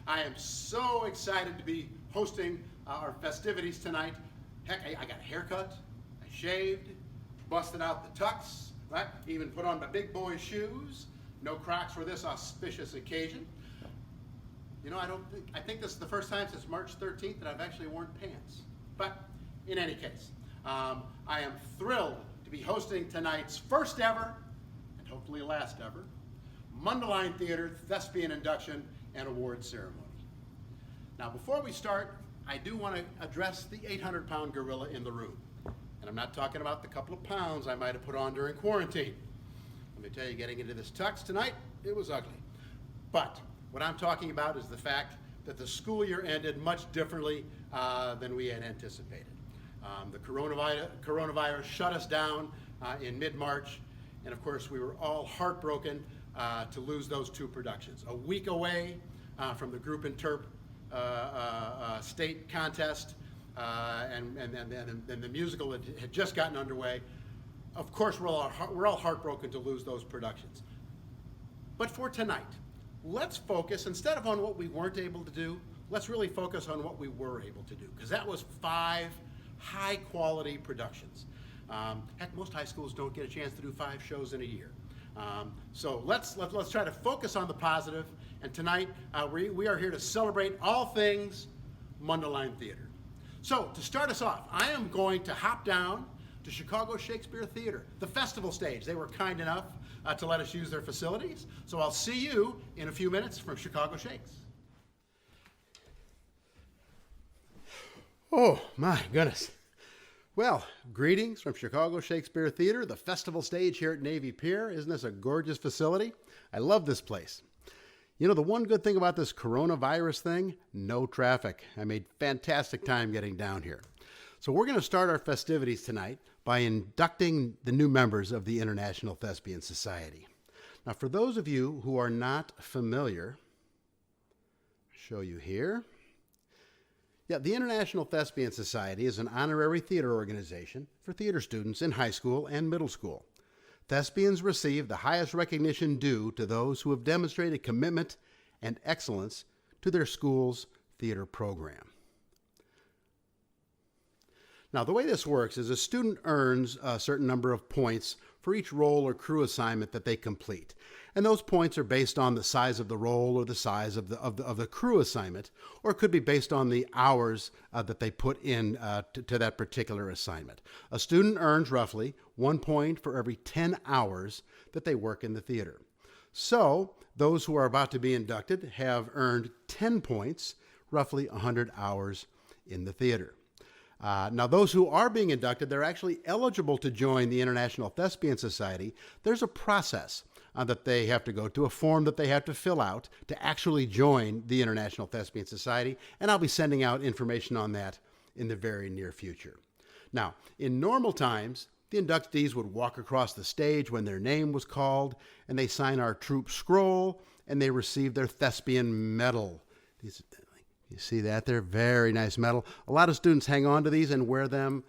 I am so excited to be hosting our festivities tonight. Heck, I got a haircut, I shaved, busted out the tux, right? Even put on my big boy shoes. No Crocs for this auspicious occasion. You know, I think this is the first time since March 13th that I've actually worn pants. But in any case, I am thrilled to be hosting tonight's first ever, and hopefully last ever, Mundelein Theater Thespian Induction and Award Ceremony. Now, before we start, I do want to address the 800-pound gorilla in the room. And I'm not talking about the couple of pounds I might have put on during quarantine. Let me tell you, getting into this tux tonight, it was ugly. But what I'm talking about is the fact that the school year ended much differently than we had anticipated. The coronavirus shut us down in mid-March, and of course we were all heartbroken to lose those two productions. A week away from the group and Troupe state contest, and the musical had just gotten underway. Of course, we're all heartbroken to lose those productions. But for tonight, let's focus, instead of on what we weren't able to do, let's really focus on what we were able to do, because that was 5 high-quality productions. Heck, most high schools don't get a chance to do 5 shows in a year. So let's try to focus on the positive, and tonight we are here to celebrate all things Mundelein Theater. So to start us off, I am going to hop down to Chicago Shakespeare Theater, the festival stage. They were kind enough to let us use their facilities. So I'll see you in a few minutes from Chicago Shakes. Oh my goodness. Well, greetings from Chicago Shakespeare Theater, the festival stage here at Navy Pier. Isn't this a gorgeous facility? I love this place. You know, the one good thing about this coronavirus thing, no traffic. I made fantastic time getting down here. So we're going to start our festivities tonight by inducting the new members of the International Thespian Society. Now, for those of you who are not familiar, I'll show you here. Yeah, the International Thespian Society is an honorary theater organization for theater students in high school and middle school. Thespians receive the highest recognition due to those who have demonstrated commitment and excellence to their school's theater program. Now, the way this works is a student earns a certain number of points for each role or crew assignment that they complete. And those points are based on the size of the role or the size of the crew assignment, or it could be based on the hours that they put in to that particular assignment. A student earns roughly 1 point for every 10 hours that they work in the theater. So those who are about to be inducted have earned 10 points, roughly 100 hours in the theater. Now, those who are being inducted, they're actually eligible to join the International Thespian Society. There's a process that they have to go to, a form that they have to fill out to actually join the International Thespian Society, and I'll be sending out information on that in the very near future. Now, in normal times, the inductees would walk across the stage when their name was called, and they sign our troupe scroll, and they receive their Thespian medal. You see that? They're very nice medal. A lot of students hang on to these and wear them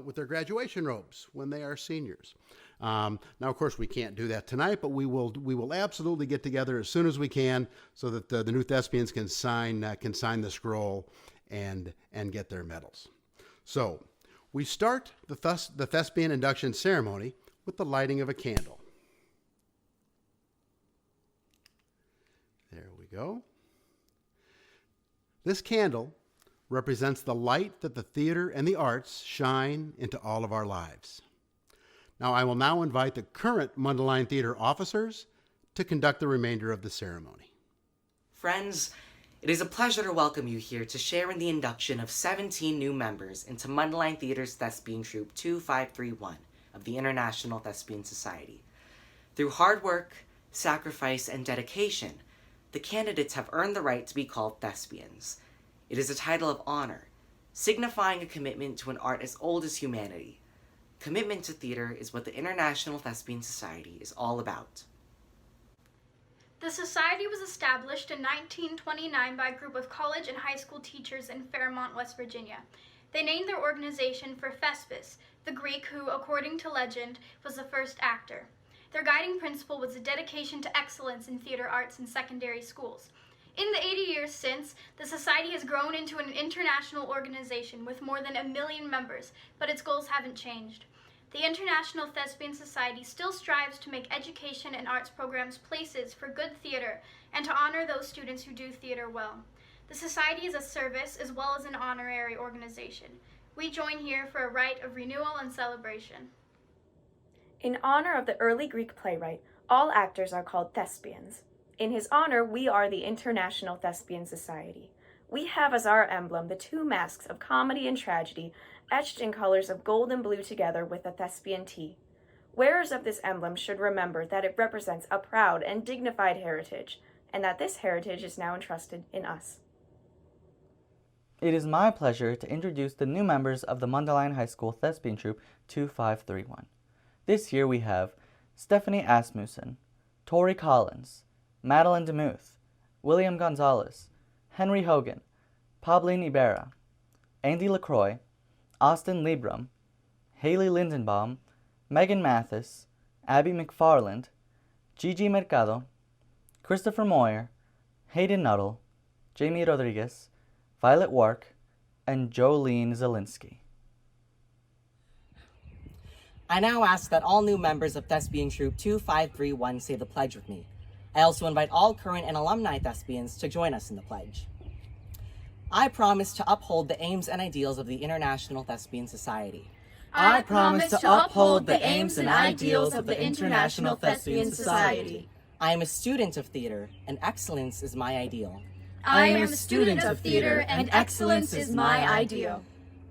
with their graduation robes when they are seniors. Now, of course, we can't do that tonight, but we will absolutely get together as soon as we can so that the new Thespians can sign the scroll and get their medals. So we start the Thespian induction ceremony with the lighting of a candle. There we go. This candle represents the light that the theater and the arts shine into all of our lives. Now, I will now invite the current Mundelein Theater officers to conduct the remainder of the ceremony. Friends, it is a pleasure to welcome you here to share in the induction of 17 new members into Mundelein Theater's Thespian Troupe 2531 of the International Thespian Society. Through hard work, sacrifice, and dedication, the candidates have earned the right to be called Thespians. It is a title of honor, signifying a commitment to an art as old as humanity. Commitment to theater is what the International Thespian Society is all about. The society was established in 1929 by a group of college and high school teachers in Fairmont, West Virginia. They named their organization for Thespis, the Greek who, according to legend, was the first actor. Their guiding principle was a dedication to excellence in theater arts in secondary schools. In the 80 years since, the Society has grown into an international organization with more than 1 million members, but its goals haven't changed. The International Thespian Society still strives to make education and arts programs places for good theater and to honor those students who do theater well. The Society is a service as well as an honorary organization. We join here for a rite of renewal and celebration. In honor of the early Greek playwright, all actors are called Thespians. In his honor, we are the International Thespian Society. We have as our emblem the two masks of comedy and tragedy etched in colors of gold and blue together with a Thespian T. Wearers of this emblem should remember that it represents a proud and dignified heritage, and that this heritage is now entrusted in us. It is my pleasure to introduce the new members of the Mundelein High School Thespian Troupe 2531. This year we have Stephanie Asmussen, Tori Collins, Madeline DeMuth, William Gonzalez, Henry Hogan, Pauline Ibarra, Andy LaCroix, Austin Liebram, Haley Lindenbaum, Megan Mathis, Abby McFarland, Gigi Mercado, Christopher Moyer, Hayden Nuttall, Jamie Rodriguez, Violet Wark, and Jolene Zielinski. I now ask that all new members of Thespian Troupe 2531 say the pledge with me. I also invite all current and alumni thespians to join us in the pledge. I promise to uphold the aims and ideals of the International Thespian Society. I promise to uphold the aims and ideals of the International Thespian Society. I am a student of theater, and excellence is my ideal. I am a student of theater, and excellence is my ideal.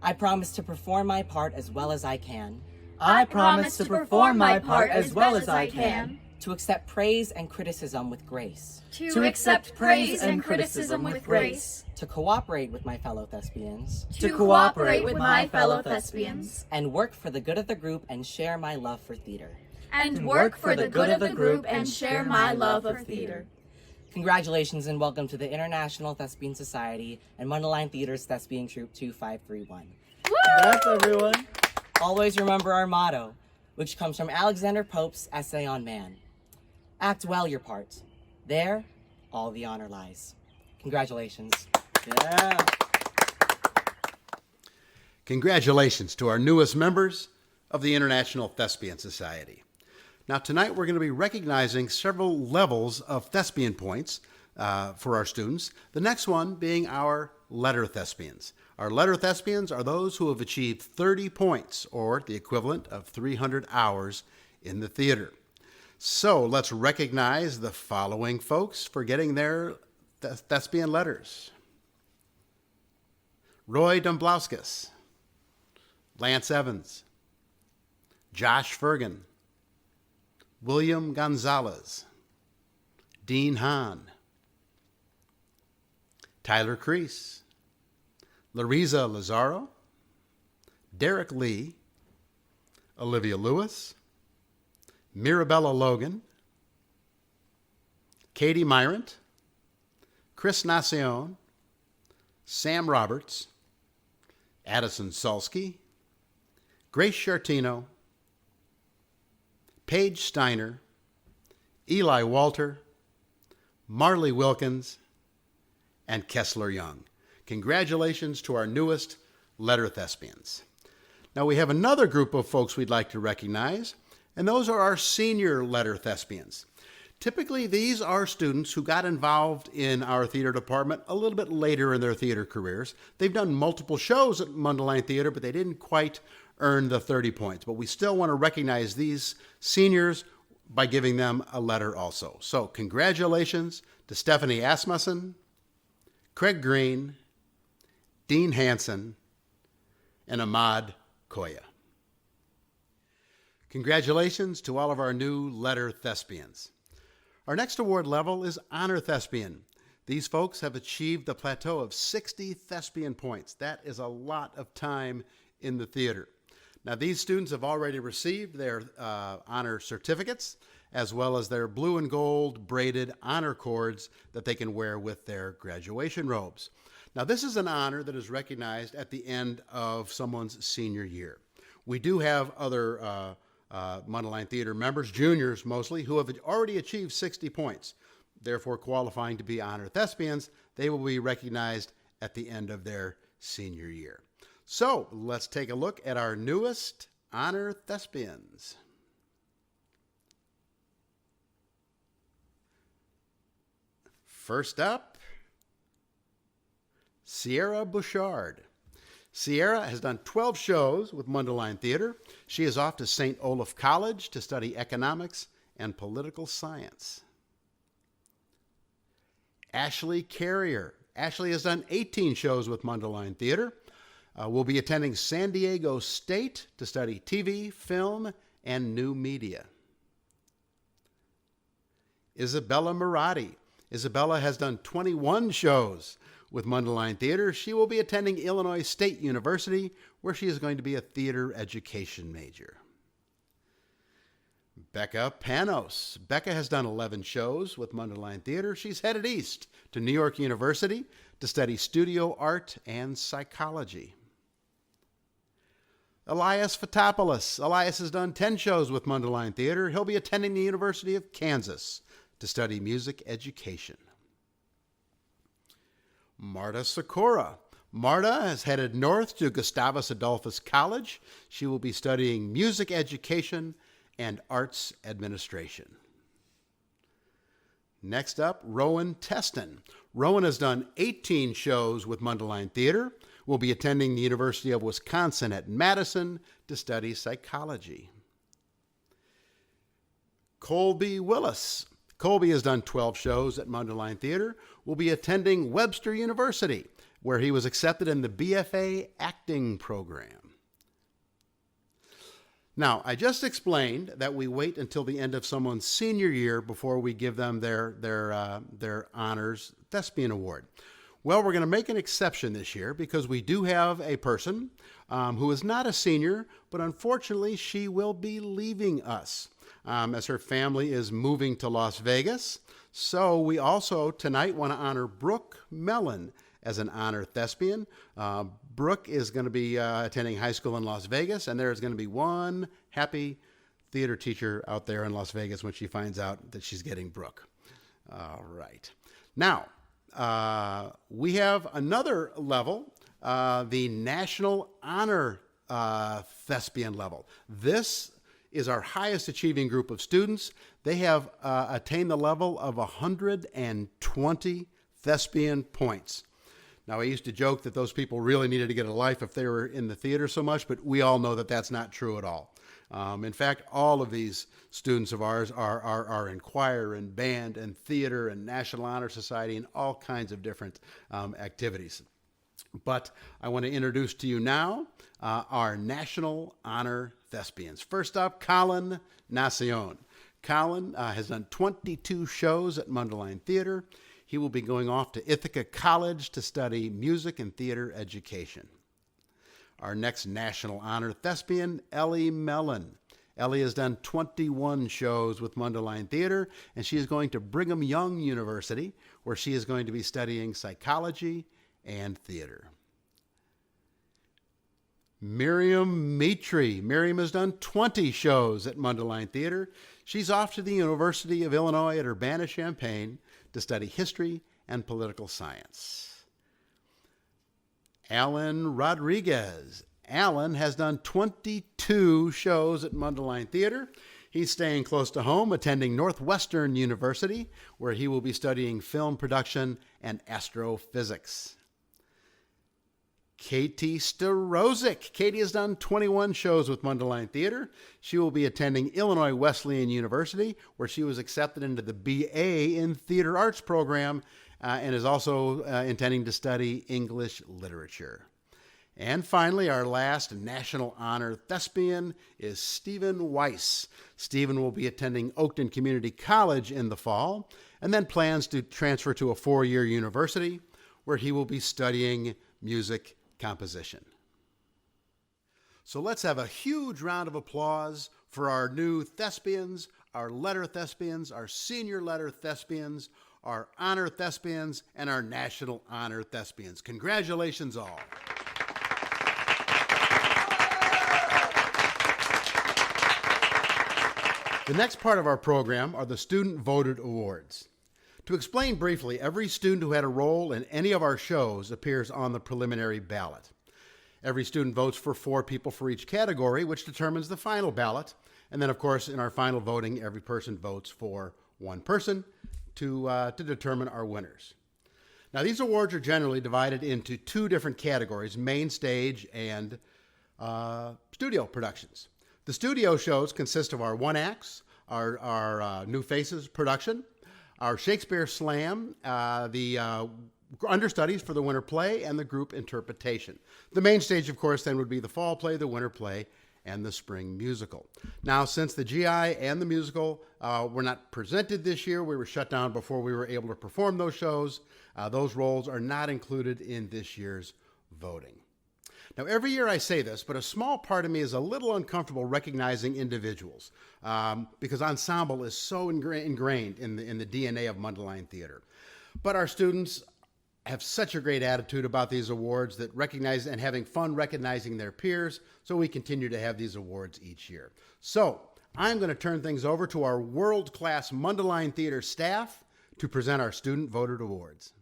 I promise to perform my part as well as I can, I promise to perform my part as well as I can, to accept praise and criticism with grace, to accept praise and criticism with grace, to cooperate with my fellow thespians, to cooperate with my fellow thespians, and work for the good of the group and share my love for theater. and work for the good of the group and share my love of theater. Congratulations and welcome to the International Thespian Society and Mundelein Theater's Thespian Troupe 2531. Congrats, everyone! Always remember our motto, which comes from Alexander Pope's essay on man. Act well your part. There, all the honor lies. Congratulations. Yeah! Congratulations to our newest members of the International Thespian Society. Now, tonight we're going to be recognizing several levels of thespian points for our students. The next one being our letter thespians. Our letter thespians are those who have achieved 30 points, or the equivalent of 300 hours in the theater. So let's recognize the following folks for getting their thespian letters. Roy Domblauskas, Lance Evans, Josh Fergan, William Gonzalez, Dean Hahn, Tyler Crease, Larisa Lazaro, Derek Lee, Olivia Lewis, Mirabella Logan, Katie Myrant, Chris Nacion, Sam Roberts, Addison Salsky, Grace Chartino, Paige Steiner, Eli Walter, Marley Wilkins, and Kessler Young. Congratulations to our newest letter thespians. Now we have another group of folks we'd like to recognize, and those are our senior letter thespians. Typically, these are students who got involved in our theater department a little bit later in their theater careers. They've done multiple shows at Mundelein Theater, but they didn't quite earn the 30 points. But we still want to recognize these seniors by giving them a letter also. So congratulations to Stephanie Asmussen, Craig Green, Dean Hansen, and Ahmad Koya. Congratulations to all of our new letter thespians. Our next award level is Honor Thespian. These folks have achieved a plateau of 60 thespian points. That is a lot of time in the theater. Now, these students have already received their honor certificates, as well as their blue and gold braided honor cords that they can wear with their graduation robes. Now, this is an honor that is recognized at the end of someone's senior year. We do have other Mundelein Theater members, juniors mostly, who have already achieved 60 points. therefore qualifying to be honor thespians. They will be recognized at the end of their senior year. So let's take a look at our newest honor thespians. First up, Sierra Bouchard. Sierra has done 12 shows with Mundelein Theater. She is off to St. Olaf College to study economics and political science. Ashley Carrier. Ashley has done 18 shows with Mundelein Theater. Will be attending San Diego State to study TV, film, and new media. Isabella Marotti. Isabella has done 21 shows with Mundelein Theater. She will be attending Illinois State University, where she is going to be a theater education major. Becca Panos. Becca has done 11 shows with Mundelein Theater. She's headed east to New York University to study studio art and psychology. Elias Fotopoulos. Elias has done 10 shows with Mundelein Theater. He'll be attending the University of Kansas to study music education. Marta Sakura. Marta has headed north to Gustavus Adolphus College. She will be studying music education and arts administration. Next up, Rowan Teston. Rowan has done 18 shows with Mundelein Theater. Will be attending the University of Wisconsin at Madison to study psychology. Colby Willis. Colby has done 12 shows at Mundelein Theater. Will be attending Webster University, where he was accepted in the BFA acting program. Now, I just explained that we wait until the end of someone's senior year before we give them their honors Thespian Award. Well, we're going to make an exception this year because we do have a person who is not a senior, but unfortunately she will be leaving us as her family is moving to Las Vegas. So we also tonight want to honor Brooke Mellen as an honor thespian. Brooke is going to be attending high school in Las Vegas, and there is going to be one happy theater teacher out there in Las Vegas when she finds out that she's getting Brooke. All right. Now, we have another level, the National Honor Thespian level. This is our highest achieving group of students. They have attained the level of 120 Thespian points. Now, I used to joke that those people really needed to get a life if they were in the theater so much, but we all know that that's not true at all. In fact, all of these students of ours are in choir and band and theater and National Honor Society and all kinds of different activities. But I want to introduce to you now our National Honor Thespians. First up, Colin Nacion. Colin has done 22 shows at Mundelein Theater. He will be going off to Ithaca College to study music and theater education. Our next National Honor Thespian, Ellie Mellen. Ellie has done 21 shows with Mundelein Theater, and she is going to Brigham Young University, where she is going to be studying psychology and theater. Miriam Mitri. Miriam has done 20 shows at Mundelein Theater. She's off to the University of Illinois at Urbana-Champaign to study history and political science. Allan Rodriguez. Allan has done 22 shows at Mundelein Theater. He's staying close to home, attending Northwestern University, where he will be studying film production and astrophysics. Katie Staroszczyk. Katie has done 21 shows with Mundelein Theater. She will be attending Illinois Wesleyan University, where she was accepted into the BA in Theater Arts program and is also intending to study English literature. And finally, our last National Honor Thespian is Stephen Weiss. Stephen will be attending Oakton Community College in the fall and then plans to transfer to a 4-year university where he will be studying music composition. So let's have a huge round of applause for our new thespians, our letter thespians, our senior letter thespians, our honor thespians, and our National Honor Thespians. Congratulations all. The next part of our program are the Student Voted Awards. To explain briefly, every student who had a role in any of our shows appears on the preliminary ballot. Every student votes for 4 people for each category, which determines the final ballot. And then, of course, in our final voting, every person votes for one person to determine our winners. Now, these awards are generally divided into 2 different categories, main stage and studio productions. The studio shows consist of our one-acts, our New Faces production, our Shakespeare Slam, the understudies for the winter play, and the group interpretation. The main stage, of course, then would be the fall play, the winter play, and the spring musical. Now, since the GI and the musical were not presented this year, we were shut down before we were able to perform those shows. Those roles are not included in this year's voting. Now, every year I say this, but a small part of me is a little uncomfortable recognizing individuals because ensemble is so ingrained in the DNA of Mundelein theater. But our students have such a great attitude about these awards that recognize and having fun recognizing their peers, so we continue to have these awards each year. So I'm going to turn things over to our world-class Mundelein theater staff to present our student-voted awards.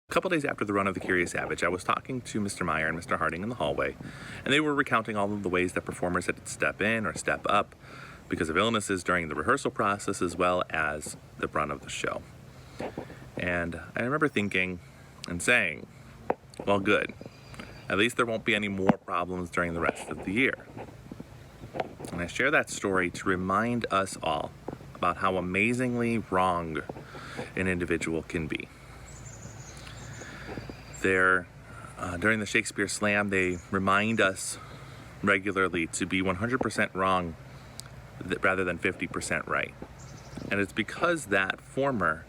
A couple days after the run of The Curious Savage, I was talking to Mr. Meier and Mr. Harding in the hallway, and they were recounting all of the ways that performers had to step in or step up because of illnesses during the rehearsal process as well as the run of the show. And I remember thinking and saying, well, good. At least there won't be any more problems during the rest of the year. And I share that story to remind us all about how amazingly wrong an individual can be. During the Shakespeare Slam, they remind us regularly to be 100% wrong rather than 50% right. And it's because that former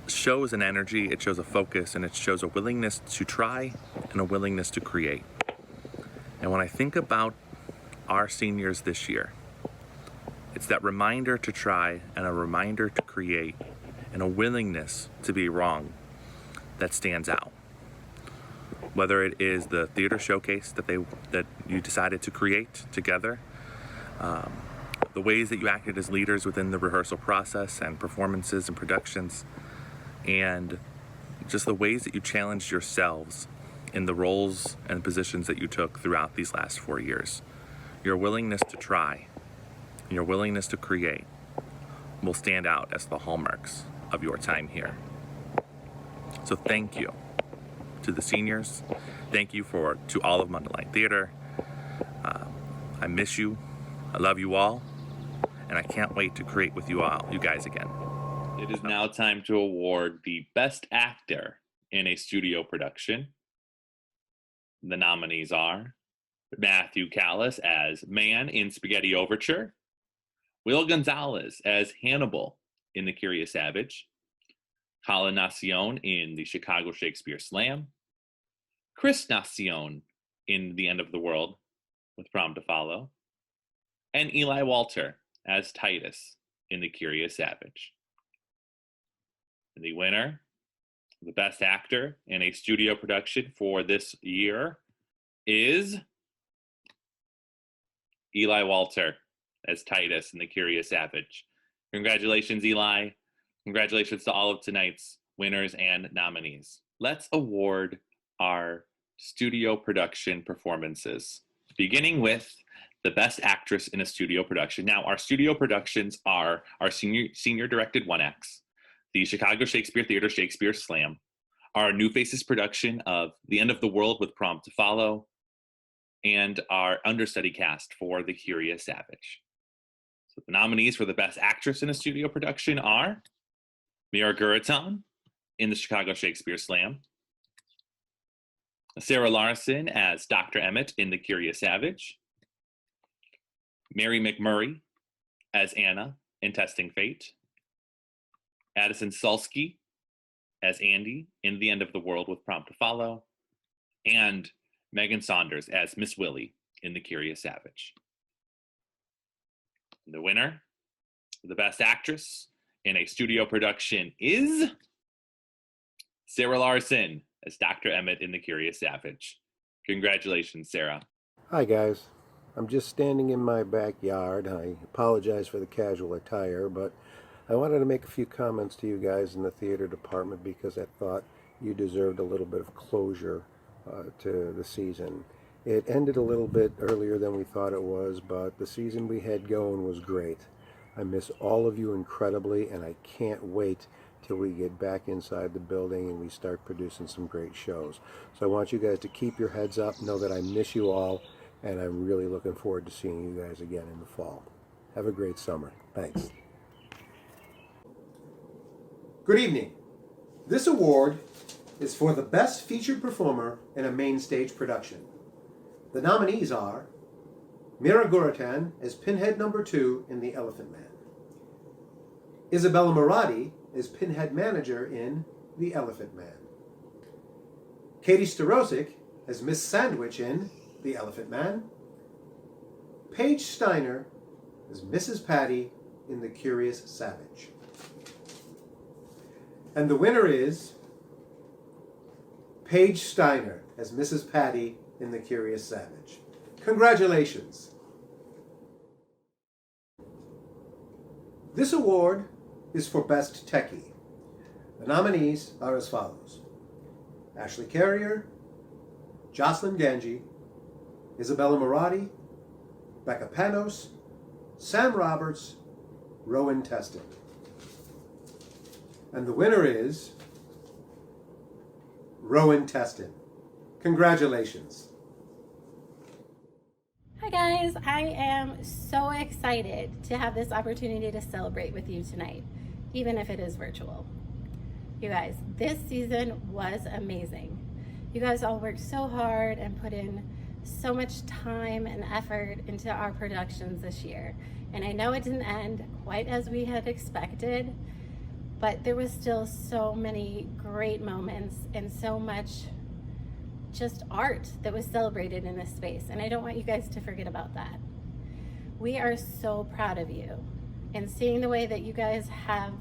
shows an energy, it shows a focus, and it shows a willingness to try and a willingness to create. And when I think about our seniors this year, it's that reminder to try and a reminder to create and a willingness to be wrong that stands out. Whether it is the theater showcase that you decided to create together, the ways that you acted as leaders within the rehearsal process and performances and productions, and just the ways that you challenged yourselves in the roles and positions that you took throughout these last 4 years. Your willingness to try, your willingness to create will stand out as the hallmarks of your time here. So thank you to the seniors. Thank you to all of Mundelein Theater. I miss you. I love you all. And I can't wait to create with you guys again. It is now time to award the Best Actor in a Studio Production. The nominees are Matthew Callis as Man in Spaghetti Overture, Will Gonzalez as Hannibal in The Curious Savage, Colin Nacion in the Chicago Shakespeare Slam, Chris Nacion in The End of the World with Prom to Follow, and Eli Walter as Titus in The Curious Savage. The winner, the Best Actor in a Studio Production for this year is Eli Walter as Titus in The Curious Savage. Congratulations, Eli. Congratulations to all of tonight's winners and nominees. Let's award our studio production performances, beginning with the Best Actress in a Studio Production. Now, our studio productions are our senior directed one-acts, the Chicago Shakespeare Theater Shakespeare Slam, our New Faces production of The End of the World with Prom to Follow, and our understudy cast for The Curious Savage. So the nominees for the Best Actress in a Studio Production are Mira Guraton in the Chicago Shakespeare Slam, Sarah Larson as Dr. Emmett in The Curious Savage, Mary McMurray as Anna in Testing Fate, Addison Sulsky as Andy in The End of the World with Prom to Follow, and Megan Saunders as Miss Willie in The Curious Savage. The winner, the Best Actress in a Studio Production is Sarah Larson as Dr. Emmett in The Curious Savage. Congratulations, Sarah. Hi guys, I'm just standing in my backyard. I apologize for the casual attire, but I wanted to make a few comments to you guys in the theater department because I thought you deserved a little bit of closure to the season. It ended a little bit earlier than we thought it was, but the season we had going was great. I miss all of you incredibly, and I can't wait till we get back inside the building and we start producing some great shows. So I want you guys to keep your heads up, know that I miss you all, and I'm really looking forward to seeing you guys again in the fall. Have a great summer. Thanks. Good evening. This award is for the Best Featured Performer in a Main Stage Production. The nominees are Mira Guratan as Pinhead number 2 in The Elephant Man, Isabella Marati as Pinhead Manager in The Elephant Man, Katie Staroszczyk as Miss Sandwich in The Elephant Man, Paige Steiner as Mrs. Patty in The Curious Savage. And the winner is Paige Steiner as Mrs. Patty in The Curious Savage. Congratulations. This award is for Best Techie. The nominees are as follows: Ashley Carrier, Jocelyn Ganji, Isabella Marati, Becca Panos, Sam Roberts, Rowan Teston. And the winner is Rowan Teston. Congratulations. Hi guys, I am so excited to have this opportunity to celebrate with you tonight, even if it is virtual. You guys, this season was amazing. You guys all worked so hard and put in so much time and effort into our productions this year. And I know it didn't end quite as we had expected, but there was still so many great moments and so much just art that was celebrated in this space. And I don't want you guys to forget about that. We are so proud of you, and seeing the way that you guys have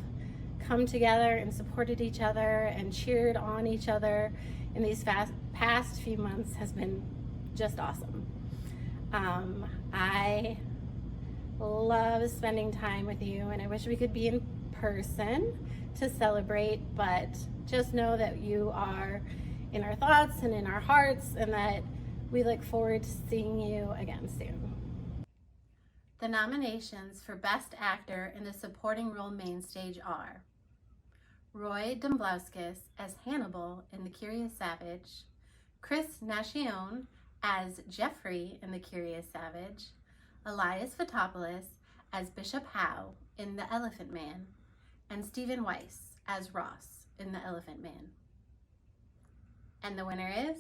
come together and supported each other and cheered on each other in these past few months has been just awesome. I love spending time with you, and I wish we could be in person to celebrate, but just know that you are in our thoughts and in our hearts, and that we look forward to seeing you again soon. The nominations for Best Actor in the Supporting Role Main Stage are Roy Domblowskis as Hannibal in The Curious Savage, Chris Nacion as Jeffrey in The Curious Savage, Elias Fotopoulos as Bishop Howe in The Elephant Man, and Stephen Weiss as Ross in The Elephant Man. And the winner is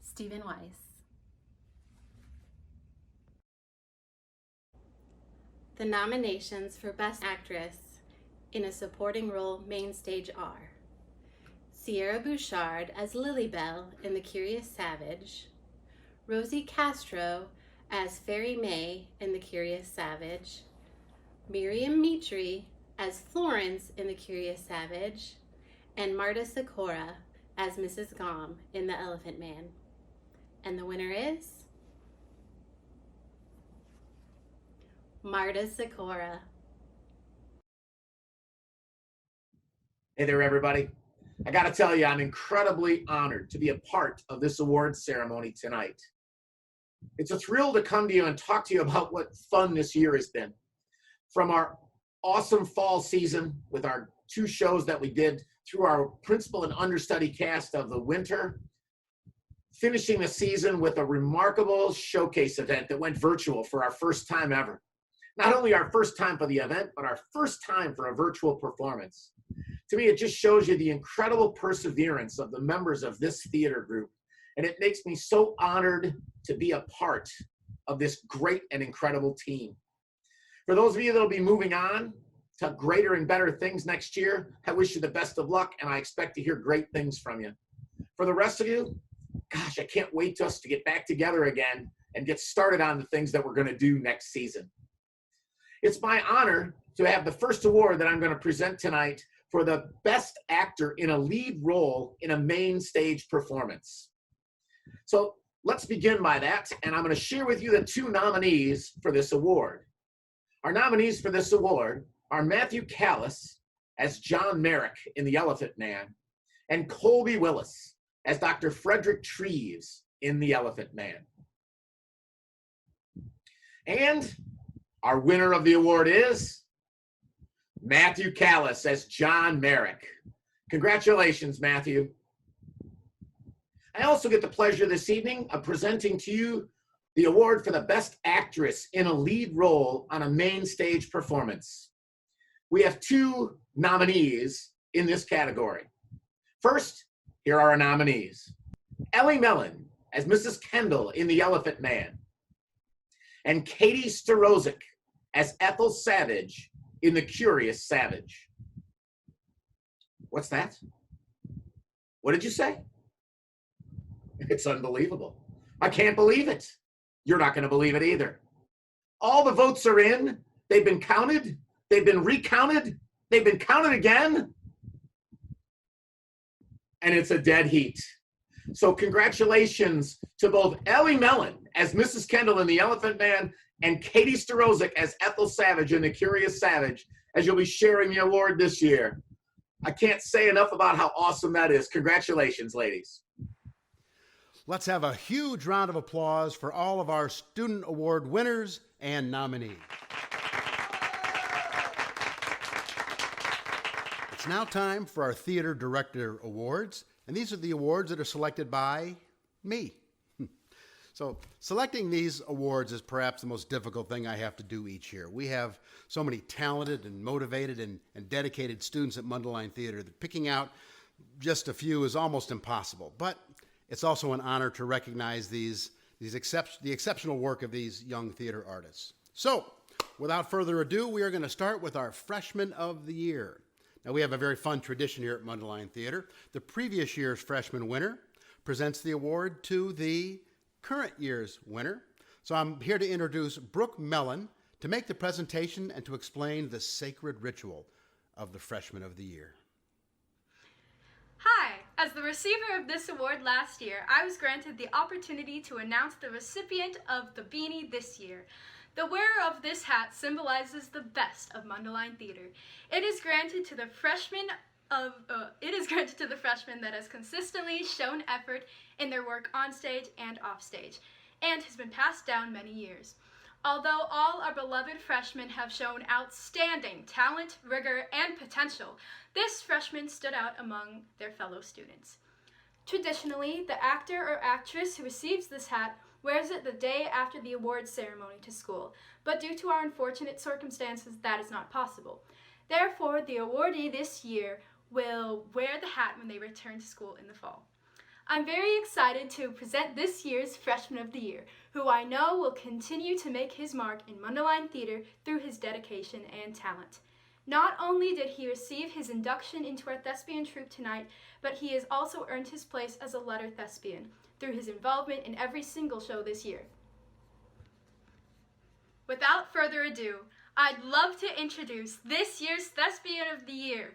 Stephen Weiss. The nominations for Best Actress in a Supporting Role Main Stage are Sierra Bouchard as Lilybelle in The Curious Savage, Rosie Castro as Fairy May in The Curious Savage, Miriam Mitri as Florence in The Curious Savage, and Marta Sikora as Mrs. Gom in The Elephant Man. And the winner is Marta Sikora. Hey there, everybody. I got to tell you, I'm incredibly honored to be a part of this awards ceremony tonight. It's a thrill to come to you and talk to you about what fun this year has been. From our awesome fall season with our 2 shows that we did through our principal and understudy cast of The Winter, finishing the season with a remarkable showcase event that went virtual for our first time ever. Not only our first time for the event, but our first time for a virtual performance. To me, it just shows you the incredible perseverance of the members of this theater group, and it makes me so honored to be a part of this great and incredible team. For those of you that will be moving on to greater and better things next year, I wish you the best of luck, and I expect to hear great things from you. For the rest of you, gosh, I can't wait us to get back together again and get started on the things that we're going to do next season. It's my honor to have the first award that I'm going to present tonight for the Best Actor in a Lead Role in a Main Stage Performance. So let's begin by that, and I'm going to share with you the 2 nominees for this award. Our nominees for this award are Matthew Callis as John Merrick in The Elephant Man, and Colby Willis as Dr. Frederick Treves in The Elephant Man. And our winner of the award is Matthew Callis as John Merrick. Congratulations, Matthew. I also get the pleasure this evening of presenting to you the award for the Best Actress in a Lead Role on a Main Stage Performance. We have 2 nominees in this category. First, here are our nominees. Ellie Mellen as Mrs. Kendall in The Elephant Man, and Katie Staroszczyk as Ethel Savage in The Curious Savage. What's that? What did you say? It's unbelievable. I can't believe it. You're not going to believe it either. All the votes are in. They've been counted. They've been recounted. They've been counted again. And it's a dead heat. So congratulations to both Ellie Mellen as Mrs. Kendall in The Elephant Man and Katie Staroszczyk as Ethel Savage in The Curious Savage, as you'll be sharing the award this year. I can't say enough about how awesome that is. Congratulations, ladies. Let's have a huge round of applause for all of our Student Award winners and nominees. It's now time for our Theater Director Awards, and these are the awards that are selected by me. So selecting these awards is perhaps the most difficult thing I have to do each year. We have so many talented and motivated and dedicated students at Mundelein Theater that picking out just a few is almost impossible. But it's also an honor to recognize the exceptional work of these young theater artists. So, without further ado, we are going to start with our Freshman of the Year. Now, we have a very fun tradition here at Mundelein Theater. The previous year's freshman winner presents the award to the current year's winner. So I'm here to introduce Brooke Mellen to make the presentation and to explain the sacred ritual of the Freshman of the Year. Hi! As the receiver of this award last year, I was granted the opportunity to announce the recipient of the beanie this year. The wearer of this hat symbolizes the best of Mundelein Theater. It is granted to the freshman that has consistently shown effort in their work on stage and off stage, and has been passed down many years. Although all our beloved freshmen have shown outstanding talent, rigor, and potential, this freshman stood out among their fellow students. Traditionally, the actor or actress who receives this hat wears it the day after the awards ceremony to school, but due to our unfortunate circumstances, that is not possible. Therefore, the awardee this year will wear the hat when they return to school in the fall. I'm very excited to present this year's Freshman of the Year, who I know will continue to make his mark in Mundelein Theater through his dedication and talent. Not only did he receive his induction into our Thespian Troupe tonight, but he has also earned his place as a letter Thespian through his involvement in every single show this year. Without further ado, I'd love to introduce this year's Thespian of the Year,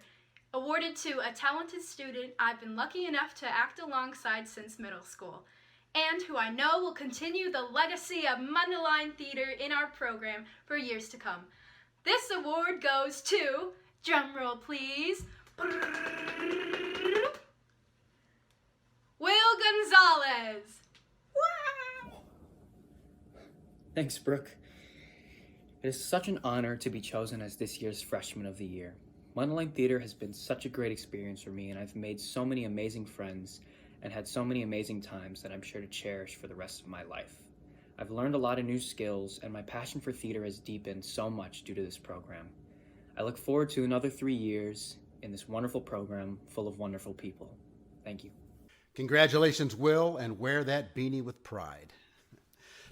awarded to a talented student I've been lucky enough to act alongside since middle school, and who I know will continue the legacy of Mundelein Theater in our program for years to come. This award goes to, drumroll please, Will Gonzalez. Wow! Thanks, Brooke. It is such an honor to be chosen as this year's Freshman of the Year. Mundelein Theater has been such a great experience for me, and I've made so many amazing friends and had so many amazing times that I'm sure to cherish for the rest of my life. I've learned a lot of new skills, and my passion for theater has deepened so much due to this program. I look forward to another 3 years in this wonderful program full of wonderful people. Thank you. Congratulations, Will, and wear that beanie with pride.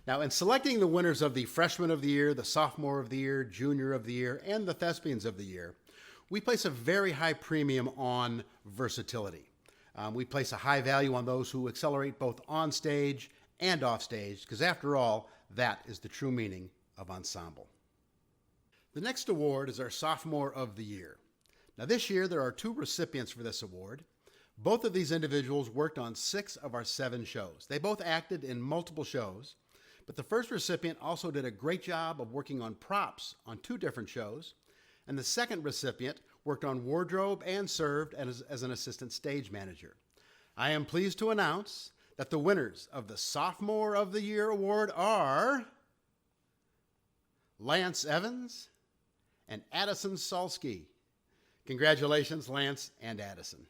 Now, in selecting the winners of the Freshman of the Year, the Sophomore of the Year, Junior of the Year, and the Thespians of the Year, we place a very high premium on versatility. We place a high value on those who accelerate both on stage and off stage, because after all, that is the true meaning of ensemble. The next award is our Sophomore of the Year. Now, this year there are 2 recipients for this award. Both of these individuals worked on 6 of our 7 shows. They both acted in multiple shows, But the first recipient also did a great job of working on props on 2 different shows, and the second recipient worked on wardrobe and served as an assistant stage manager. I am pleased to announce that the winners of the Sophomore of the Year award are Lance Evans and Addison Salsky. Congratulations, Lance and Addison.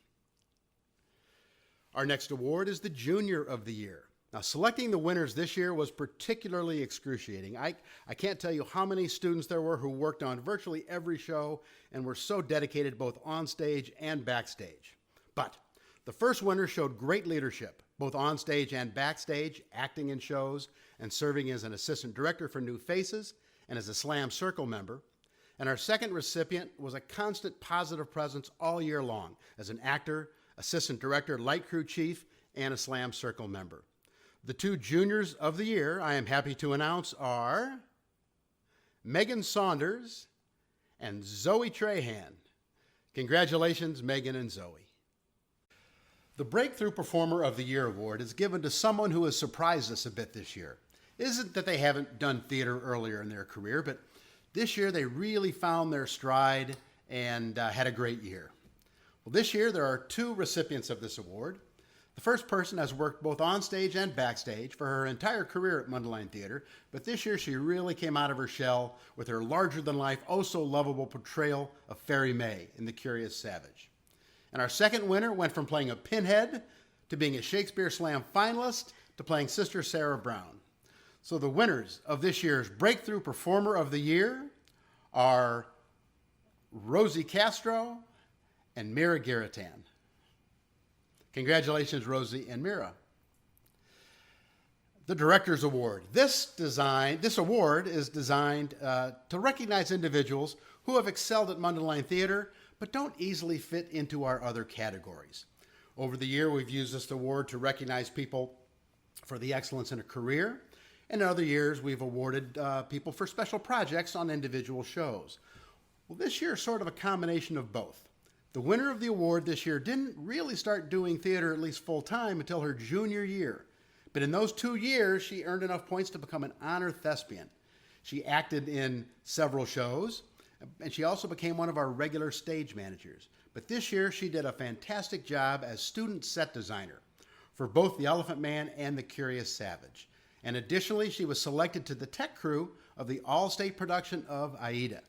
Our next award is the Junior of the Year. Now, selecting the winners this year was particularly excruciating. I can't tell you how many students there were who worked on virtually every show and were so dedicated both on stage and backstage. But the first winner showed great leadership, both on stage and backstage, acting in shows and serving as an assistant director for New Faces and as a Slam Circle member. And our second recipient was a constant positive presence all year long as an actor, assistant director, light crew chief, and a Slam Circle member. The 2 juniors of the year I am happy to announce are Megan Saunders and Zoe Trahan. Congratulations, Megan and Zoe. The Breakthrough Performer of the Year award is given to someone who has surprised us a bit this year. It isn't that they haven't done theater earlier in their career, but this year they really found their stride and had a great year. Well, this year there are 2 recipients of this award. The first person has worked both on stage and backstage for her entire career at Mundelein Theater, but this year she really came out of her shell with her larger-than-life, oh-so-lovable portrayal of Fairy May in The Curious Savage. And our second winner went from playing a pinhead to being a Shakespeare Slam finalist to playing Sister Sarah Brown. So the winners of this year's Breakthrough Performer of the Year are Rosie Castro and Mira Garritan. Congratulations, Rosie and Mira. The Director's Award. This award is designed to recognize individuals who have excelled at Mundelein Theater but don't easily fit into our other categories. Over the year, we've used this award to recognize people for the excellence in a career, and in other years, we've awarded people for special projects on individual shows. Well, this year is sort of a combination of both. The winner of the award this year didn't really start doing theater at least full-time until her junior year. But in those 2 years, she earned enough points to become an honor thespian. She acted in several shows, and she also became one of our regular stage managers. But this year, she did a fantastic job as student set designer for both The Elephant Man and The Curious Savage. And additionally, she was selected to the tech crew of the all-state production of Aida.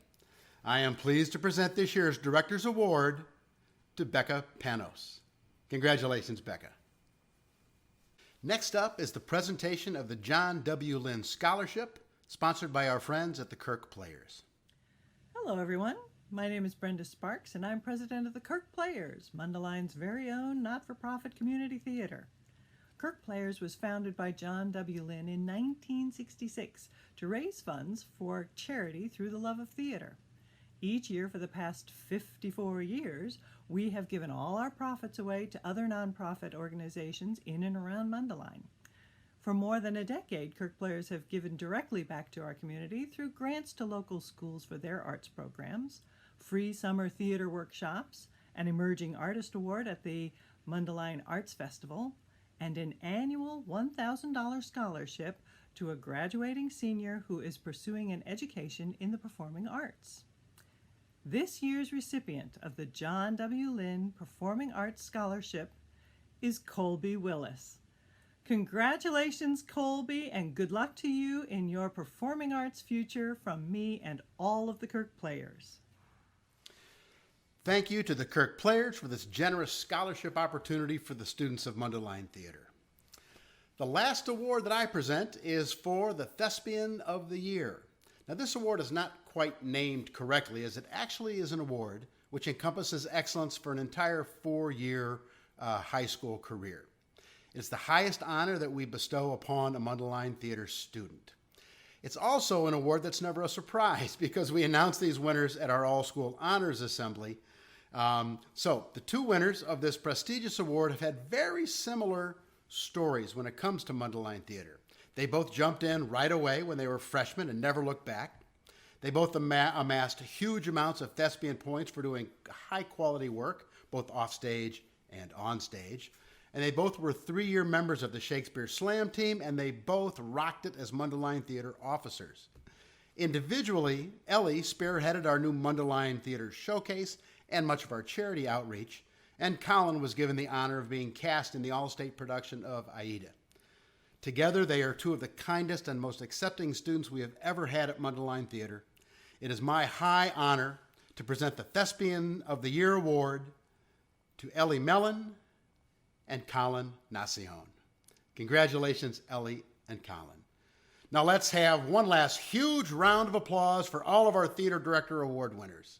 I am pleased to present this year's Director's Award to Becca Panos. Congratulations, Becca. Next up is the presentation of the John W. Lynn Scholarship, sponsored by our friends at the Kirk Players. Hello, everyone. My name is Brenda Sparks, and I'm president of the Kirk Players, Mundelein's very own not-for-profit community theater. Kirk Players was founded by John W. Lynn in 1966 to raise funds for charity through the love of theater. Each year for the past 54 years, we have given all our profits away to other nonprofit organizations in and around Mundelein. For more than a decade, Kirk Players have given directly back to our community through grants to local schools for their arts programs, free summer theater workshops, an emerging artist award at the Mundelein Arts Festival, and an annual $1,000 scholarship to a graduating senior who is pursuing an education in the performing arts. This year's recipient of the John W. Lynn Performing Arts Scholarship is Colby Willis. Congratulations, Colby, and good luck to you in your performing arts future from me and all of the Kirk Players. Thank you to the Kirk Players for this generous scholarship opportunity for the students of Mundelein Theater. The last award that I present is for the Thespian of the Year. Now, this award is not quite named correctly, as it actually is an award which encompasses excellence for an entire 4-year high school career. It's the highest honor that we bestow upon a Mundelein Theater student. It's also an award that's never a surprise because we announce these winners at our all-school honors assembly. So the 2 winners of this prestigious award have had very similar stories when it comes to Mundelein Theater. They both jumped in right away when they were freshmen and never looked back. They both amassed huge amounts of thespian points for doing high-quality work, both offstage and onstage. and they both were 3-year members of the Shakespeare Slam team, and they both rocked it as Mundelein Theater officers. Individually, Ellie spearheaded our new Mundelein Theater showcase and much of our charity outreach, and Colin was given the honor of being cast in the all-state production of Aida. Together, they are two of the kindest and most accepting students we have ever had at Mundelein Theater. It is my high honor to present the Thespian of the Year Award to Ellie Mellen and Colin Nacion. Congratulations, Ellie and Colin. Now let's have one last huge round of applause for all of our Theater Director Award winners.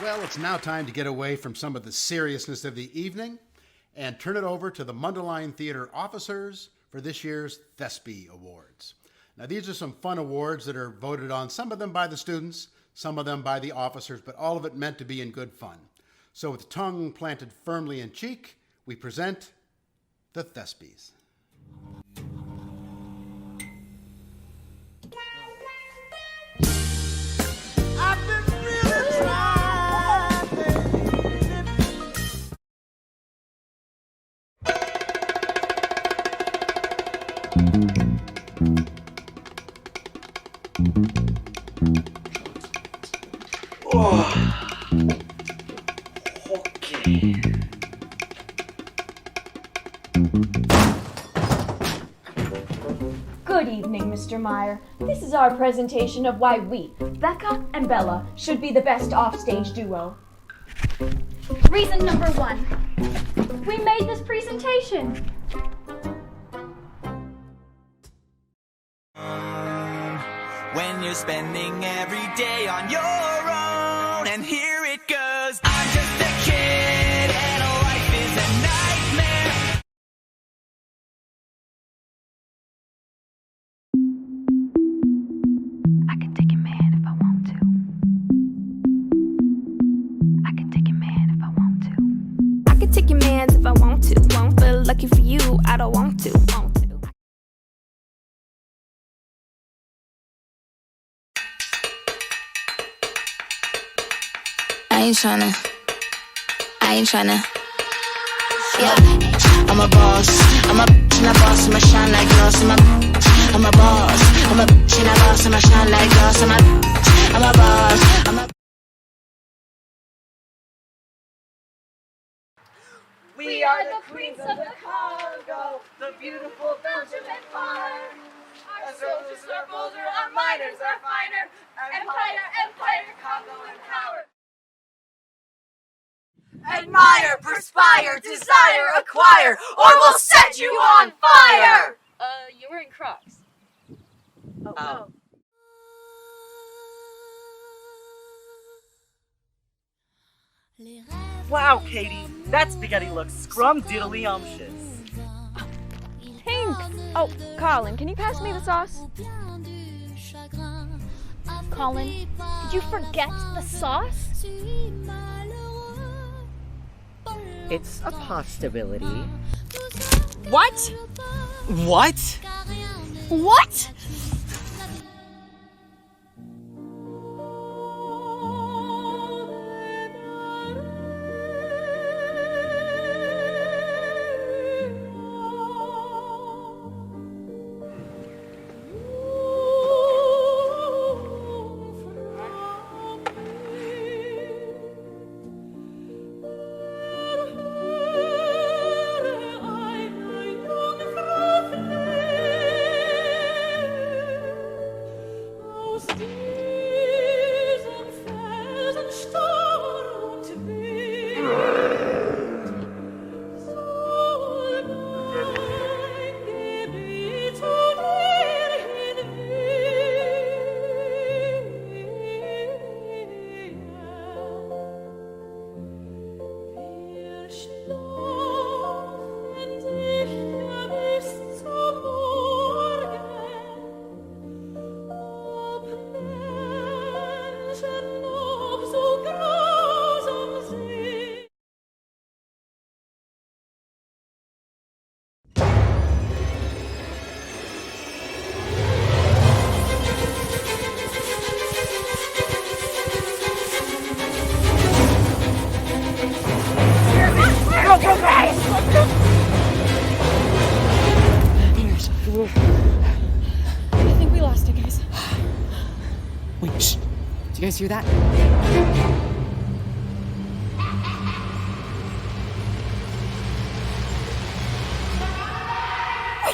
Well, it's now time to get away from some of the seriousness of the evening and turn it over to the Mundelein Theater officers for this year's Thespie Awards. Now, these are some fun awards that are voted on, some of them by the students, some of them by the officers, but all of it meant to be in good fun. So with tongue planted firmly in cheek, we present the Thespies. Good evening, Mr. Meier. This is our presentation of why we, Becca and Bella, should be the best offstage duo. Reason number 1. We made this presentation. When you're spending every day on your own, and here it goes. I'm just a kid, and life is a nightmare. I can take your man if I want to. I can take your man if I want to. I can take your man if I want to. But lucky for you, I don't want to. I ain't tryna. Yeah, I'm a boss. I'm a bitch and a boss. I'ma shine like gloss. I'm a boss. I'm a bitch and a boss. I'ma shine like gloss. I'm a boss. We are the queens of the Congo, the beautiful Belgium Empire. Our soldiers are bolder, our miners are finer. Empire, empire, Congo in power. Admire, perspire, desire, acquire, or we'll set you on fire! You were in Crocs. Oh. Wow, Katie, that spaghetti looks scrum-diddly-umptious. Thanks. Oh, Colin, can you pass me the sauce? Colin, did you forget the sauce? It's a possibility. What? What? What? you guys hear that? We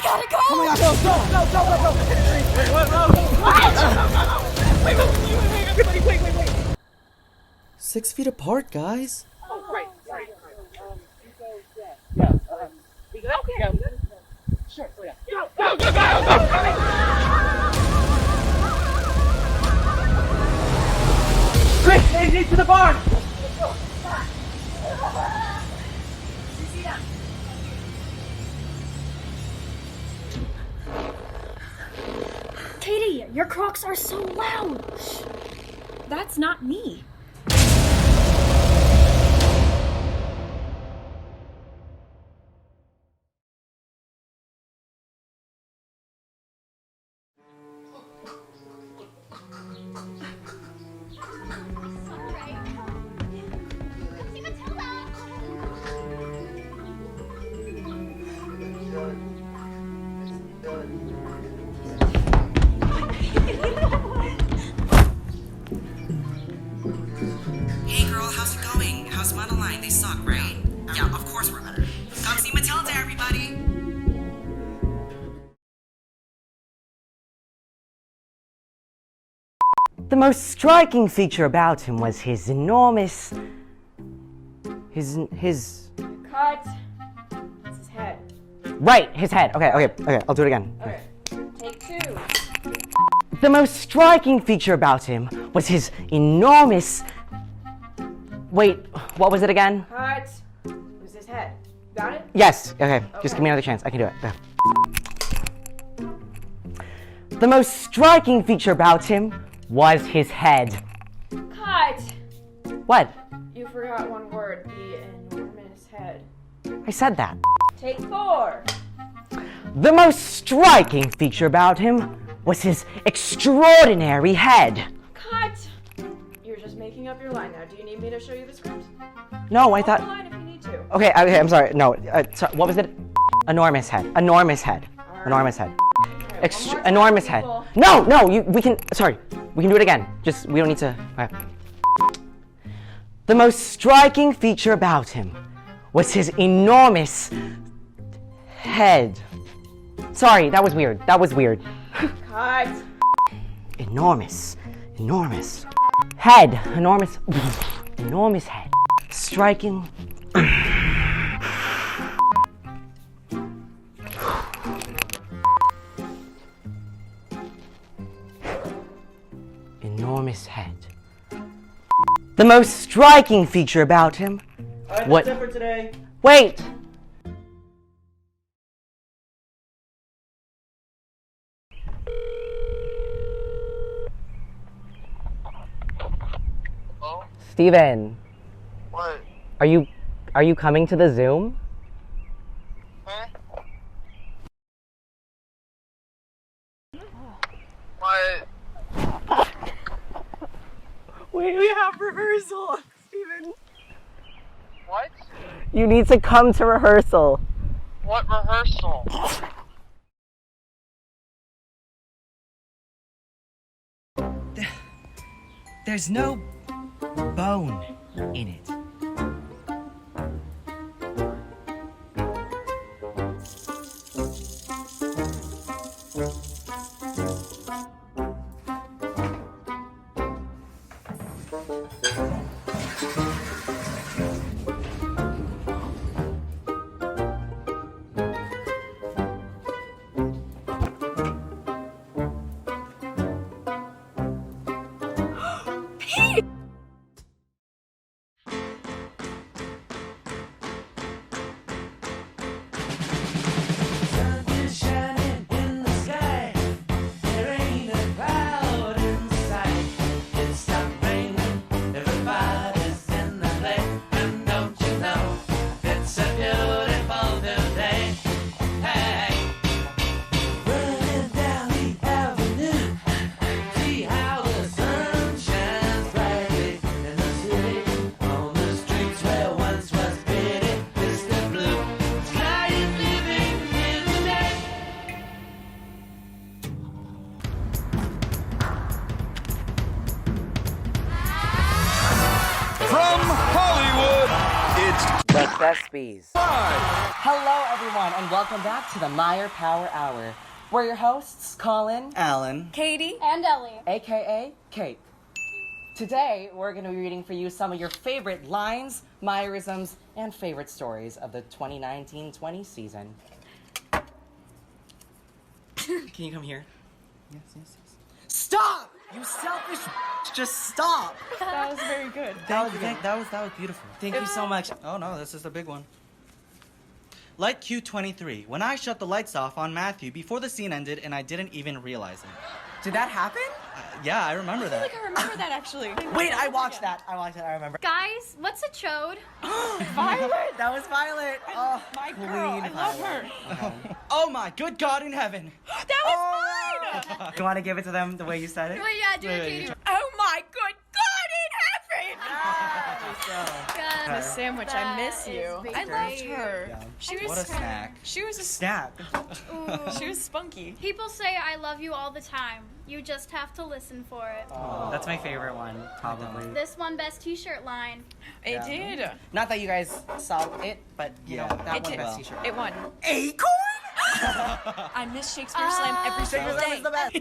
gotta go! Oh my God, go! Wait, everybody, wait! 6 feet apart, guys. Oh, right. Yeah, yeah. Sure, yeah. Go! Quick, they to the barn! Katie, your crocs are so loud. Shh. That's not me. Hey girl, how's it going? How's Mundelein? They suck, right? Yeah, of course we're better. Come see Matilda, everybody! The most striking feature about him was his enormous... His... Cut. It's his head. Right, his head. Okay, I'll do it again. Okay. Take 2. The most striking feature about him was his enormous... Wait, what was it again? Cut. It was his head. Got it? Yes, okay. Just give me another chance. I can do it. Okay. The most striking feature about him was his head. Cut. What? You forgot one word. The enormous head. I said that. Take 4. The most striking feature about him was his extraordinary head. Cut. You're just making up your line now. Do you need me to show you the script? No, I Hold thought... the line if you need to. Okay, I'm sorry. No, sorry, what was it? Enormous head. Enormous head. Enormous head. Enormous head. No, we can do it again. We don't need to... Okay. The most striking feature about him was his enormous head. Sorry, that was weird. Cut. Enormous head. Enormous head. Striking. Enormous head. The most striking feature about him. What? That's it for today. Wait. Hello? Steven. What? Are you coming to the Zoom? Huh? What? We have rehearsal, Steven. What? You need to come to rehearsal. What rehearsal? There's no bone in it. Thespies. Hello, everyone, and welcome back to the Meier Power Hour. We're your hosts, Colin, Allan, Katie, and Ellie, aka Kate. Today, we're going to be reading for you some of your favorite lines, Meierisms, and favorite stories of the 2019-20 season. Can you come here? Yes. Stop! You selfish just stop! That was very good. That was beautiful. Thank you so much. Oh no, this is the big one. Light Q23. When I shut the lights off on Matthew before the scene ended and I didn't even realize it. Did that happen? Yeah, I remember that. I feel like I remember that actually. Wait, I watched that. I remember. Guys, what's a chode? Violet! That was Violet! Oh, my girl, I love her. Okay. Oh my good God in heaven! That was mine! You want to give it to them the way you said it? Wait, yeah, do it, Katie. Oh my good God in heaven! Miss Sandwich, I miss you. I loved her. Yeah. She was What a snack. She was a Snack. She was spunky. People say I love you all the time. You just have to listen for it. Oh, that's my favorite one, probably. This one best t-shirt line. It did. Not that you guys saw it, but you know, that It one did. best t-shirt. It won. Acorn? I miss Shakespeare Slam every single That day. was the best.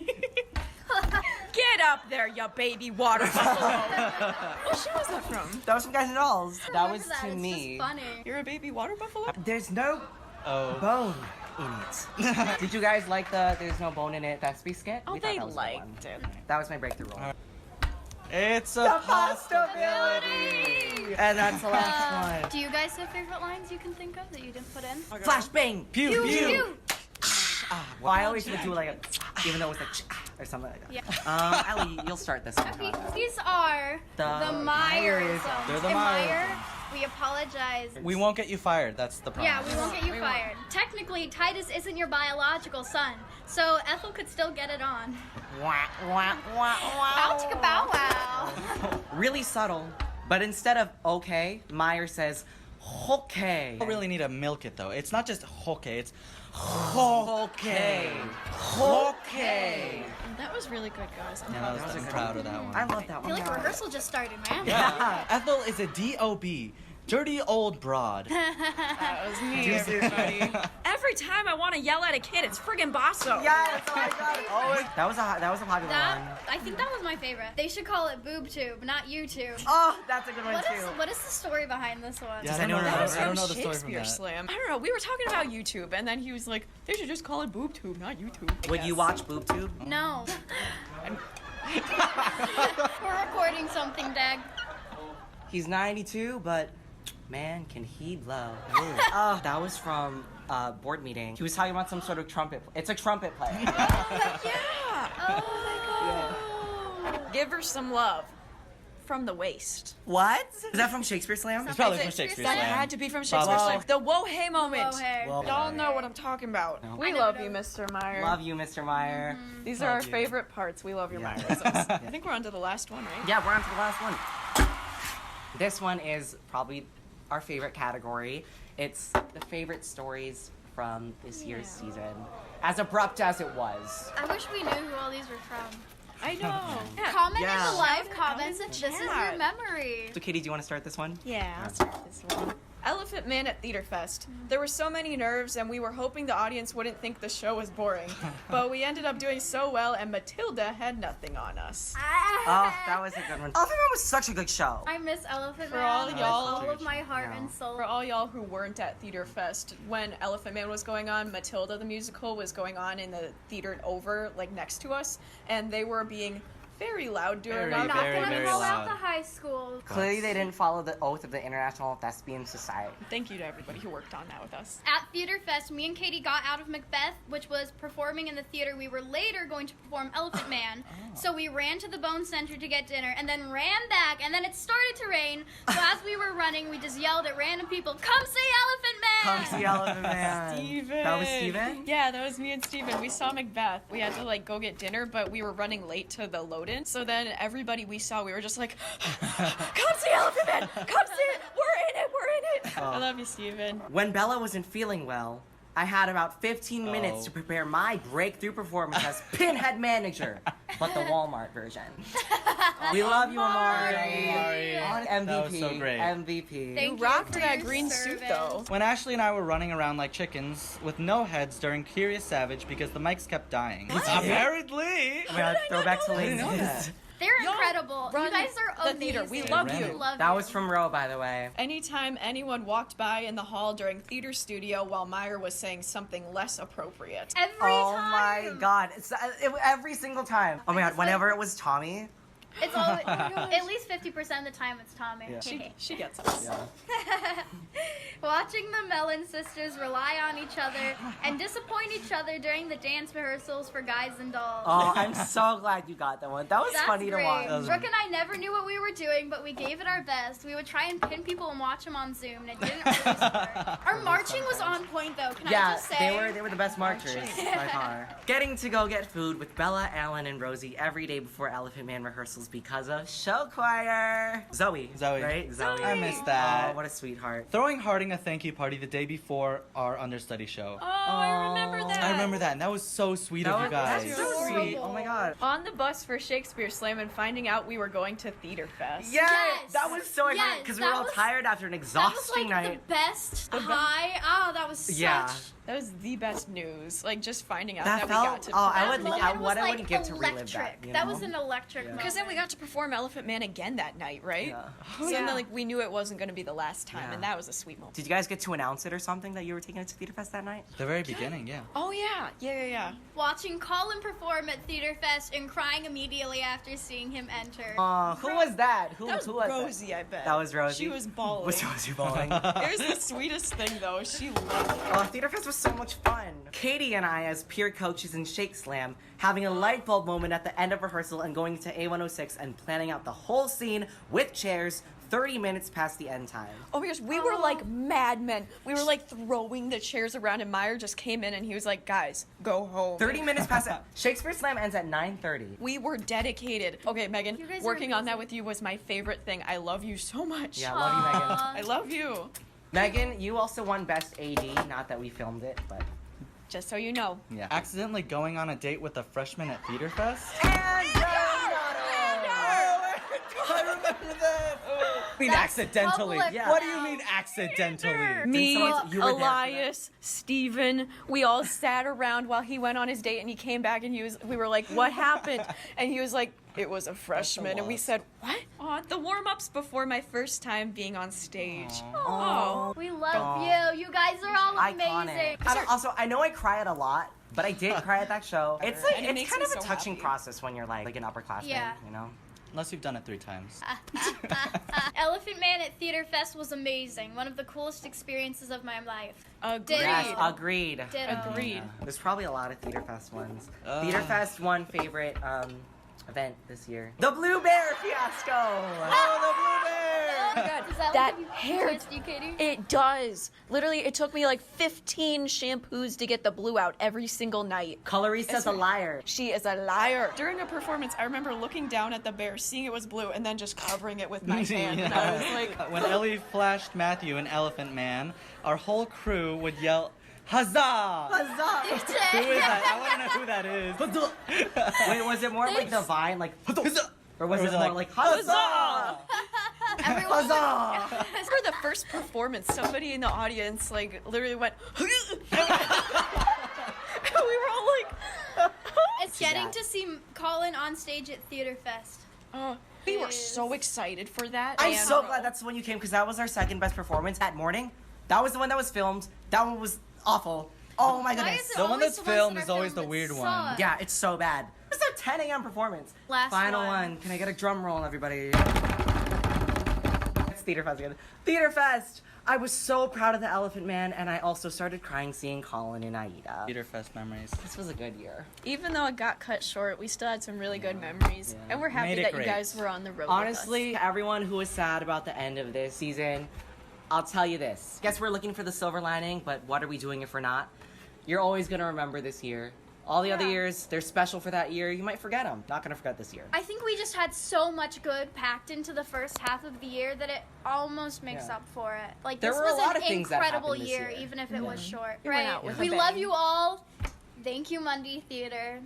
Get up there, you baby water buffalo. What show was that from? That was from Guys and Dolls. That was That. to It's me. just funny. You're a baby water buffalo? There's no bone in it. Did you guys like the There's No Bone in It Thespy skit? Oh, We thought they that was a good one. liked it. That was my breakthrough role. It's a possibility! And that's the last one. Do you guys have favorite lines you can think of that you didn't put in? Flashbang! Pew, pew. Well, I always would do like a, even though it was like, or something like that. Yeah. Ellie, you'll start this one. Okay, these are The the Meierisms. Meierisms. They're the And Meier, Meierisms. we apologize. We won't get you fired, that's the problem. Yeah, we won't get you fired. Technically, Titus isn't your biological son, so Ethel could still get it on. Wah, wah, wah, wah. Bow chicka bow wow. Really subtle, but instead of okay, Meier says, okay. You don't really need to milk it though. It's not just okay, it's Okay. Okay. That was really good, guys. I'm proud of that one. I love that I feel one. like rehearsal just started, man. Yeah. Ethel is a D.O.B. Dirty old broad. That was me, Juicy. everybody. Every time I want to yell at a kid, it's friggin' Basso. Yes, oh my God. Always. That was a popular one. I think that was my favorite. They should call it Boob Tube, not YouTube. Oh, that's a good one What is, too. what is the story behind this one? Yeah, I don't know. That was I don't from know the story from Shakespeare that. Slam. I don't know. We were talking about YouTube, and then he was like, "They should just call it Boob Tube, not YouTube." Would you watch BoobTube? No. We're recording something, Dag. He's 92, but man, can he blow. That was from board meeting. He was talking about some sort of trumpet. It's a trumpet player. Give her some love from the waist. What? Is that from Shakespeare Slam? It's probably from Shakespeare Slam. That had to be from Shakespeare Probably. Slam. The whoa hey moment. Whoa, hey. Whoa, Y'all hey. know what I'm talking about. No. We love you, Mr. Meier. Love you, Mr. Meier. These are our favorite parts. We love your Meierisms. I think we're on to the last one, right? Yeah, we're on to the last one. This one is probably our favorite category. It's the favorite stories from this year's season. As abrupt as it was. I wish we knew who all these were from. I know. Comment Yeah. in the live comments if this is your chat. memory. So, Katie, do you want to start this one? Yeah, I'll start this one. Elephant Man at Theater Fest. There were so many nerves, and we were hoping the audience wouldn't think the show was boring. But we ended up doing so well, and Matilda had nothing on us. Oh, that was a good one. Elephant Man was such a good show. I miss Elephant For Man all with y'all- all of my heart and soul. For all y'all who weren't at Theater Fest, when Elephant Man was going on, Matilda the musical was going on in the theater over, like next to us, and they were being very loud during our I'm not gonna very call loud. out the high school. Clearly, they didn't follow the oath of the International Thespian Society. Thank you to everybody who worked on that with us. At Theater Fest, me and Katie got out of Macbeth, which was performing in the theater. We were later going to perform Elephant Man. So we ran to the Bone Center to get dinner and then ran back, and then it started to rain. So as we were running, we just yelled at random people, "Come see Elephant Man!" Come see Elephant Man. Steven. That was Steven? Yeah, that was me and Steven. We saw Macbeth. We had to like go get dinner, but we were running late to the load-in. So then everybody we saw, we were just like, "Come see Elephant Man! Come see it! We're in it! We're in it!" I love you, Steven. When Bella wasn't feeling well, I had about 15 minutes to prepare my breakthrough performance as Pinhead Manager. but the Walmart version. We love you, Amari. MVP. That was so great. MVP. You rocked that green suit, though. When Ashley and I were running around like chickens with no heads during Curious Savage because the mics kept dying. Apparently. Oh my God, throwback to Lazy. They're incredible. You guys are the theater. We amazing. love you. That was from Roe, by the way. Anytime anyone walked by in the hall during theater studio while Meier was saying something less appropriate. Oh my God. Every single time. Oh my God, whenever it was Tommy. It's always, at least 50% of the time it's Tommy. Yeah. She gets us. Yeah. Watching the Mellen sisters rely on each other and disappoint each other during the dance rehearsals for Guys and Dolls. Oh, I'm so glad you got that one. That was funny great. to watch. Brooke and I never knew what we were doing, but we gave it our best. We would try and pin people and watch them on Zoom, and it didn't always work. Our marching was on point, though. Can I just say? They were the best marchers by far. Getting to go get food with Bella, Allan, and Rosie every day before Elephant Man rehearsals because of show choir. Zoe, right? Zoe. I missed that. Oh, what a sweetheart. Throwing Harding a thank you party the day before our understudy show. Oh, I remember that. I remember that, and that was so sweet of you guys. That's so sweet. Oh my God. On the bus for Shakespeare Slam and finding out we were going to Theater Fest. Yes! That was so exciting because we were all tired after an exhausting that was, night. the best high. Oh, that was such... Yeah. That was the best news. Like, just finding out That that, felt- we got to oh, perform. I would- That I- moment what was, I wouldn't give to relive electric. that, you That know? was an electric moment. Because then we got to perform Elephant Man again that night, right? Yeah. So then, like, we knew it wasn't going to be the last time, Yeah. and that was a sweet moment. Did you guys get to announce it or something that you were taking it to Theater Fest that night? The very beginning, yeah. Oh, yeah. Yeah. Watching Colin perform at Theater Fest and crying immediately after seeing him enter. Who was that? Who That was was Rosie, I bet. That was Rosie? She was bawling. Was Rosie bawling? It was the sweetest thing, though. She loved it. Oh, Theater Fest was so much fun. Katie and I, as peer coaches in Shake Slam, having a light bulb moment at the end of rehearsal and going to A106 and planning out the whole scene with chairs 30 minutes past the end time. Oh my gosh, we were like madmen. We were like throwing the chairs around, and Meier just came in and he was like, guys, go home. 30 minutes past it. Shakespeare Slam ends at 9:30. We were dedicated. Okay, Megan, You guys working are on that with you was my favorite thing. I love you so much. Yeah, I love you, Megan. I love you. Megan, you also won Best AD. Not that we filmed it, but... Just so you know. Yeah. Accidentally going on a date with a freshman at Theater Fest? I remember that. I mean, accidentally. public What do you mean accidentally? Me, you were there for Elias, Steven, we all sat around while he went on his date, and he came back and we were like, what happened? And he was like, it was a freshman. And we said, what? Aw, the warm-ups before my first time being on stage. Oh. We love you. You guys are all amazing. Also, I know I cry at a lot, but I did cry at that show. It's like And it it's makes kind me of a so touching happy. process when you're like an upperclassman, Yeah. you know? Unless you've done it 3 times. Elephant Man at Theater Fest was amazing. One of the coolest experiences of my life. Agreed. Yes, agreed. Ditto. Agreed. There's probably a lot of Theater Fest ones. Theater Fest one favorite event this year. The Blue Bear Fiasco! Oh, the Blue Bear! Does that, That look like hair- you, Katie? It does. Literally, it took me like 15 shampoos to get the blue out every single night. Colorista's a liar. She is a liar. During a performance, I remember looking down at the bear, seeing it was blue, and then just covering it with my hand. And I was like, When Ellie flashed Matthew in Elephant Man, our whole crew would yell, Huzzah! Huzzah! Who is that? I want to know who that is. Wait, was it more like the Vine, like, or was it more like, like, Huzzah! Everyone Huzzah! for the first performance, somebody in the audience like literally went, and we were all like, It's getting to see Colin on stage at Theater Fest. oh. We were so excited for that. I'm and so glad that's the one you came, because that was our second best performance that morning. That was the one that was filmed. That one was awful. Oh my Why goodness. is it The one always that's the ones filmed that is are always the filmed weird that one. suck? Yeah, it's so bad. It's our 10 a.m. performance. Last Final one. one. Can I get a drum roll, everybody? It's Theater Fest again. Theater Fest! I was so proud of the Elephant Man, and I also started crying seeing Colin and Aida. Theater Fest memories. This was a good year. even though it got cut short, we still had some really good memories, and we're happy Made it that great. you guys were on the road. Honestly, everyone who was sad about the end of this season, I'll tell you this. Guess we're looking for the silver lining, but what are we doing if we're not? You're always going to remember this year. All the other years, they're special for that year. You might forget them. Not going to forget this year. I think we just had so much good packed into the first half of the year that it almost makes Yeah. up for it. Like, There this were a was lot an of things that incredible happened this year, year. even if it was short. We went Right? out with a We bang. love you all. Thank you, Mundy Theater.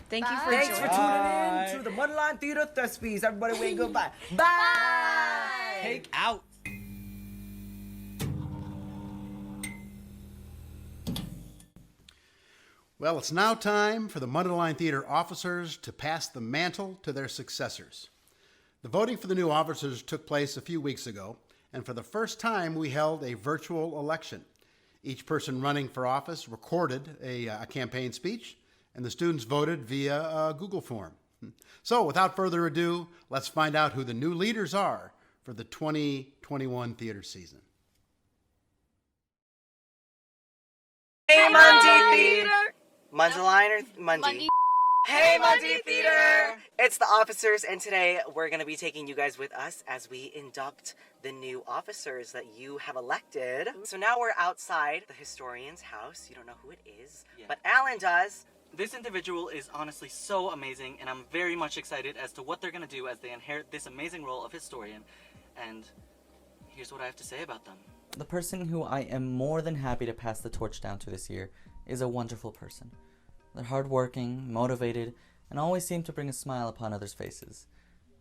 Thank you for Thanks for joining. tuning in to the Mundelein Theater Thespies. Everybody wave goodbye. Bye. Take out. Well, it's now time for the Mundelein Theater officers to pass the mantle to their successors. The voting for the new officers took place a few weeks ago, and for the first time we held a virtual election. Each person running for office recorded a campaign speech, and the students voted via a Google form. So without further ado, let's find out who the new leaders are for the 2021 theater season. Hey, Monday Theater! Mundelein or Mundy? Hey, Monday Theater! It's the officers, and today we're going to be taking you guys with us as we induct the new officers that you have elected. So now we're outside the historian's house. You don't know who it is, but Allan does. This individual is honestly so amazing, and I'm very much excited as to what they're going to do as they inherit this amazing role of historian. And here's what I have to say about them. The person who I am more than happy to pass the torch down to this year is a wonderful person. They're hardworking, motivated, and always seem to bring a smile upon others' faces.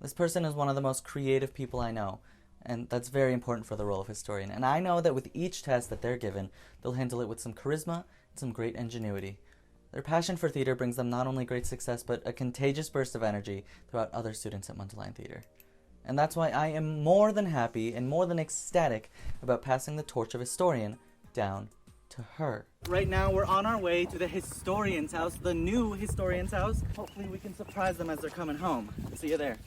This person is one of the most creative people I know, and that's very important for the role of historian. And I know that with each test that they're given, they'll handle it with some charisma and some great ingenuity. Their passion for theater brings them not only great success, but a contagious burst of energy throughout other students at Mundelein Theater. And that's why I am more than happy and more than ecstatic about passing the torch of historian down to her. Right now we're on our way to the historian's house, the new historian's house. Hopefully we can surprise them as they're coming home. See you there.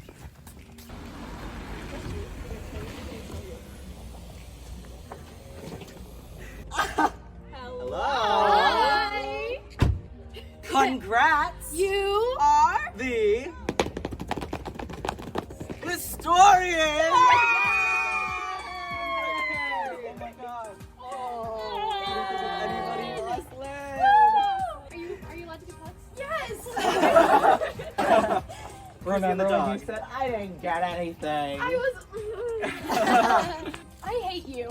Hello. Hi. Congrats! You are the historian! Oh my god. Anybody lost Lynn? Are you allowed to get hugs? Yes! Remember when you said I didn't get anything? I was. I hate you.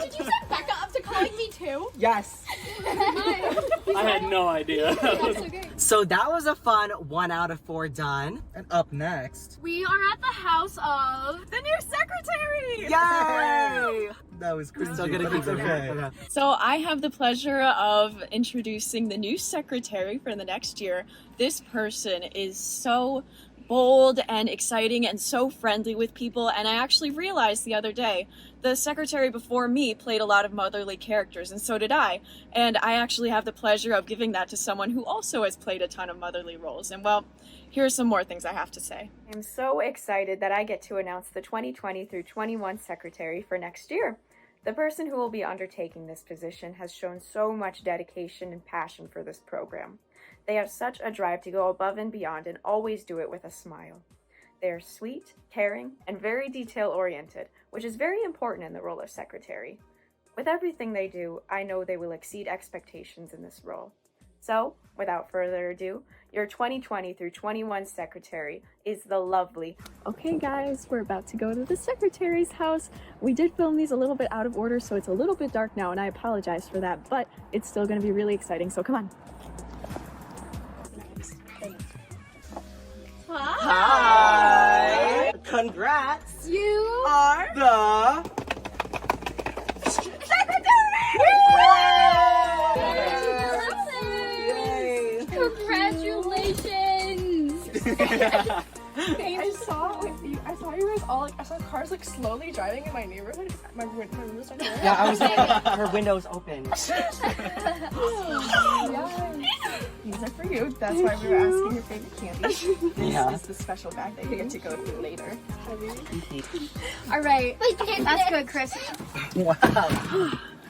Did you set Becca up to calling me too? Yes. I had no idea. That's okay. So that was a fun 1 out of 4 done. And up next, We are at the house of The new secretary! yay! That was crazy. Still gonna but keep it's it okay. So I have the pleasure of introducing the new secretary for the next year. This person is so bold and exciting and so friendly with people, and I actually realized the other day the secretary before me played a lot of motherly characters, and so did I, and I actually have the pleasure of giving that to someone who also has played a ton of motherly roles. And well, here are some more things I have to say. I'm so excited that I get to announce the 2020 through 21 secretary for next year. The person who will be undertaking this position has shown so much dedication and passion for this program. They have such a drive to go above and beyond and always do it with a smile. They are sweet, caring, and very detail-oriented, which is very important in the role of secretary. With everything they do, I know they will exceed expectations in this role. So, without further ado, your 2020 through 21 secretary is the lovely... Okay guys, we're about to go to the secretary's house. We did film these a little bit out of order, so it's a little bit dark now, and I apologize for that, but it's still going to be really exciting, so come on. Hi! Congrats! You are the secretary! Congratulations! I saw you guys all, I saw cars slowly driving in my neighborhood. My windows started to Yeah, I was like, her window's open. These are for you. That's why we were asking your favorite candy. This is the special bag that you get to go through later. All right, that's good, Chris. Wow.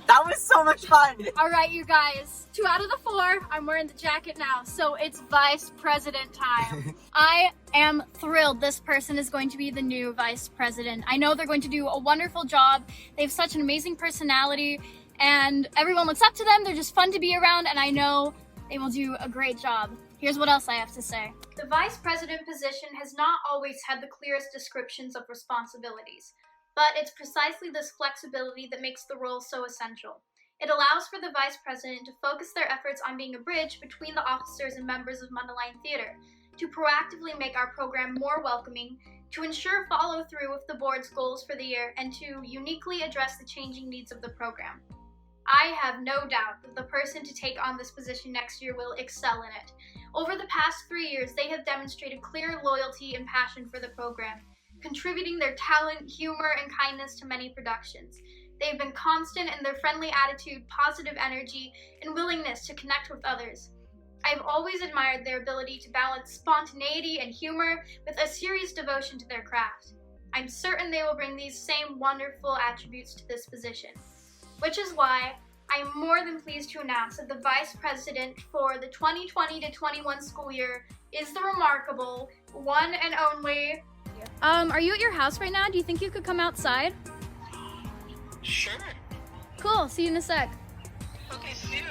That was so much fun. All right, you guys. 2 out of the 4. I'm wearing the jacket now, so it's vice president time. I am thrilled this person is going to be the new vice president. I know they're going to do a wonderful job. They have such an amazing personality, and everyone looks up to them. They're just fun to be around, and I know they will do a great job. Here's what else I have to say. The vice president position has not always had the clearest descriptions of responsibilities. But it's precisely this flexibility that makes the role so essential. It allows for the vice president to focus their efforts on being a bridge between the officers and members of Mundelein Theater, to proactively make our program more welcoming, to ensure follow-through with the board's goals for the year, and to uniquely address the changing needs of the program. I have no doubt that the person to take on this position next year will excel in it. Over the past 3 years, they have demonstrated clear loyalty and passion for the program, contributing their talent, humor, and kindness to many productions. They've been constant in their friendly attitude, positive energy, and willingness to connect with others. I've always admired their ability to balance spontaneity and humor with a serious devotion to their craft. I'm certain they will bring these same wonderful attributes to this position, which is why I am more than pleased to announce that the vice president for the 2020-21 school year is the remarkable, one and only... Are you at your house right now? Do you think you could come outside? Sure. Cool, see you in a sec. Okay, see you.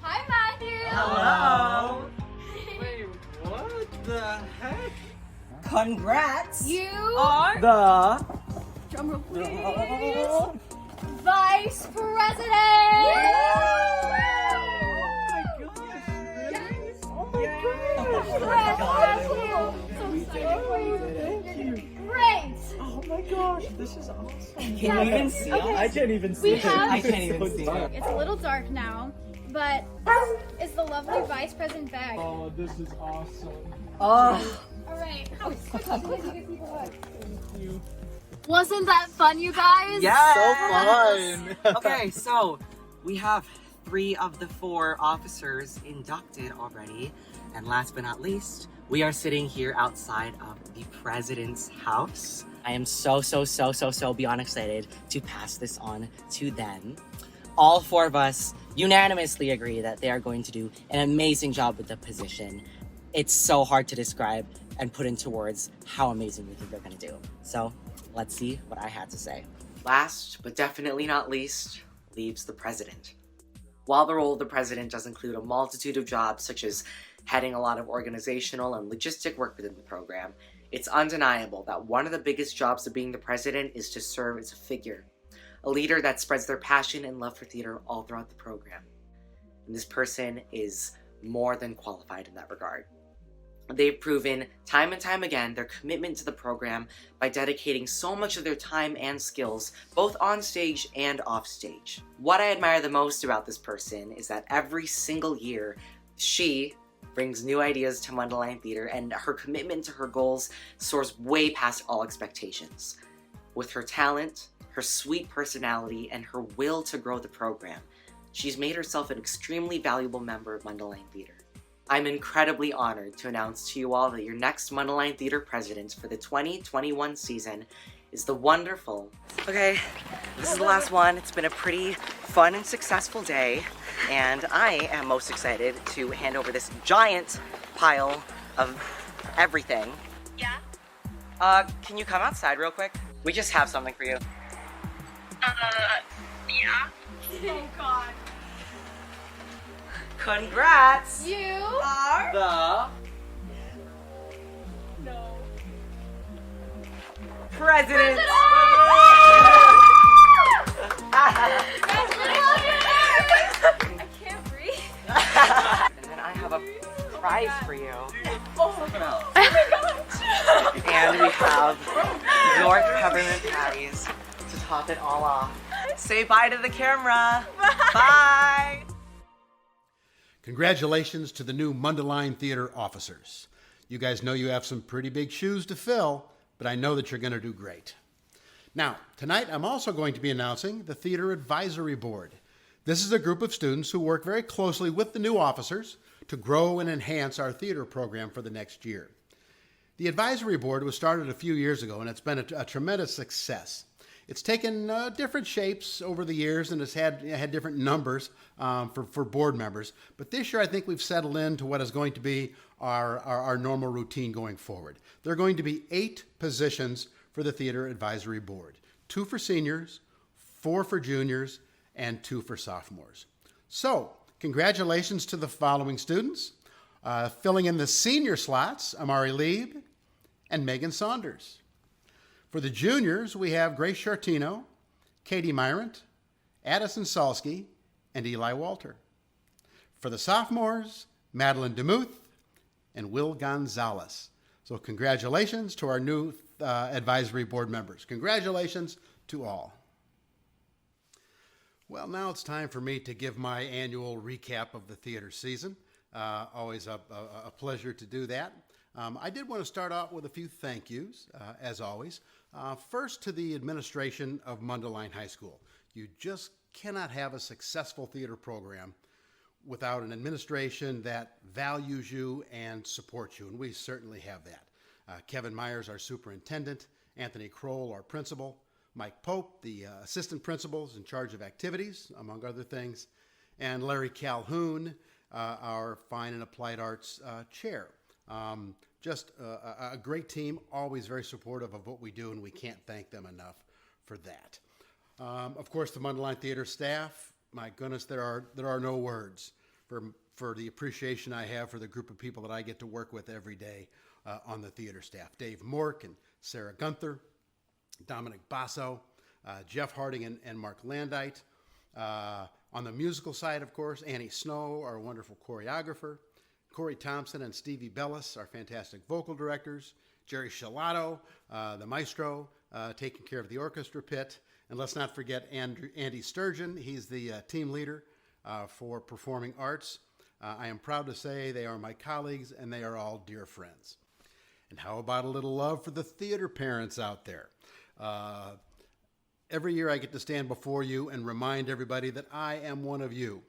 Hi, Matthew! Hello! Wait, what the heck? Congrats! You are the drumroll please. Vice President! Great! Oh my gosh, this is awesome. Can you even see it? I can't even see it. I can't even see it. It's a little dark now, but this is the lovely Vice President bag. Oh, this is awesome. All right. Wasn't that fun, you guys? Yes! So fun! Okay, so we have 3 of the 4 officers inducted already. And last but not least, we are sitting here outside of the president's house. I am so beyond excited to pass this on to them. All 4 of us unanimously agree that they are going to do an amazing job with the position. It's so hard to describe and put into words how amazing we think they're going to do. So let's see what I had to say. Last, but definitely not least, leaves the president. While the role of the president does include a multitude of jobs such as heading a lot of organizational and logistic work within the program, it's undeniable that one of the biggest jobs of being the president is to serve as a figure, a leader that spreads their passion and love for theater all throughout the program. And this person is more than qualified in that regard. They've proven time and time again their commitment to the program by dedicating so much of their time and skills, both on stage and off stage. What I admire the most about this person is that every single year, she brings new ideas to Mundelein Theater, and her commitment to her goals soars way past all expectations. With her talent, her sweet personality, and her will to grow the program, she's made herself an extremely valuable member of Mundelein Theater. I'm incredibly honored to announce to you all that your next Mundelein Theater president for the 2021 season is the wonderful... Okay, this is the last one. It's been a pretty fun and successful day, and I am most excited to hand over this giant pile of everything. Yeah? Can you come outside real quick? We just have something for you. Yeah. Oh God. Congrats! You are The no president! I can't breathe. And then I have a prize for you. Oh my gosh! And we have York peppermint patties to top it all off. Say bye to the camera. Bye. Congratulations to the new Mundelein Theater officers. You guys know you have some pretty big shoes to fill, but I know that you're going to do great. Now, tonight I'm also going to be announcing the Theater Advisory Board. This is a group of students who work very closely with the new officers to grow and enhance our theater program for the next year. The Advisory Board was started a few years ago, and it's been a tremendous success. It's taken different shapes over the years, and it's had different numbers for board members. But this year, I think we've settled into what is going to be our normal routine going forward. There are going to be 8 positions for the Theater Advisory Board. 2 for seniors, 4 for juniors, and 2 for sophomores. So, congratulations to the following students. Filling in the senior slots, Amari Lieb and Megan Saunders. For the juniors, we have Grace Chartino, Katie Myrant, Addison Salsky, and Eli Walter. For the sophomores, Madeline DeMuth and Will Gonzalez. So congratulations to our new advisory board members. Congratulations to all. Well, now it's time for me to give my annual recap of the theater season. Always a pleasure to do that. I did want to start out with a few thank yous, as always. First, to the administration of Mundelein High School. You just cannot have a successful theater program without an administration that values you and supports you, and we certainly have that. Kevin Myers, our superintendent, Anthony Kroll, our principal, Mike Pope, the assistant principals in charge of activities, among other things, and Larry Calhoun, our fine and applied arts chair. Just a great team, always very supportive of what we do, and we can't thank them enough for that. Of course, the Mundelein Theater staff, my goodness, there are no words for the appreciation I have for the group of people that I get to work with every day on the theater staff. Dave Mork and Sarah Gunther, Dominick Basso, Jeff Harding and Mark Landuyt. On the musical side, of course, Annie Snow, our wonderful choreographer, Corey Thompson and Stevie Bellis, our fantastic vocal directors, Jerry Shalato, the maestro, taking care of the orchestra pit, and let's not forget Andy Sturgeon. He's the team leader for performing arts. I am proud to say they are my colleagues and they are all dear friends. And how about a little love for the theater parents out there? Every year I get to stand before you and remind everybody that I am one of you.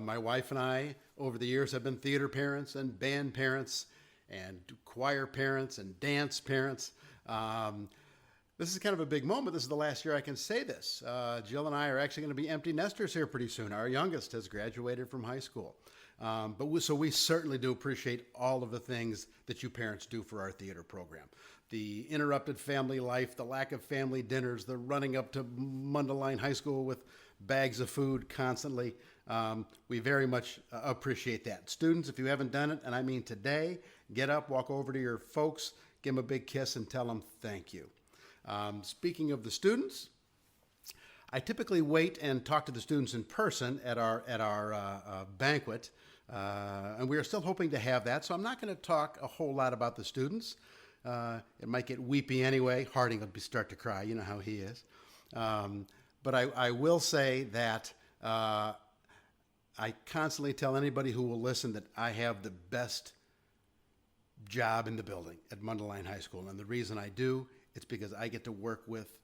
My wife and I, over the years, have been theater parents and band parents and choir parents and dance parents. This is kind of a big moment. This is the last year I can say this. Jill and I are actually going to be empty nesters here pretty soon. Our youngest has graduated from high school. So we certainly do appreciate all of the things that you parents do for our theater program. The interrupted family life, the lack of family dinners, the running up to Mundelein High School with bags of food constantly. We very much appreciate that. Students, if you haven't done it, and I mean today, get up, walk over to your folks, give them a big kiss and tell them thank you. Speaking of the students, I typically wait and talk to the students in person at our banquet, and we are still hoping to have that, so I'm not going to talk a whole lot about the students. It might get weepy anyway. Harding will start to cry. You know how he is. But I will say that I constantly tell anybody who will listen that I have the best job in the building at Mundelein High School. And the reason I do, it's because I get to work with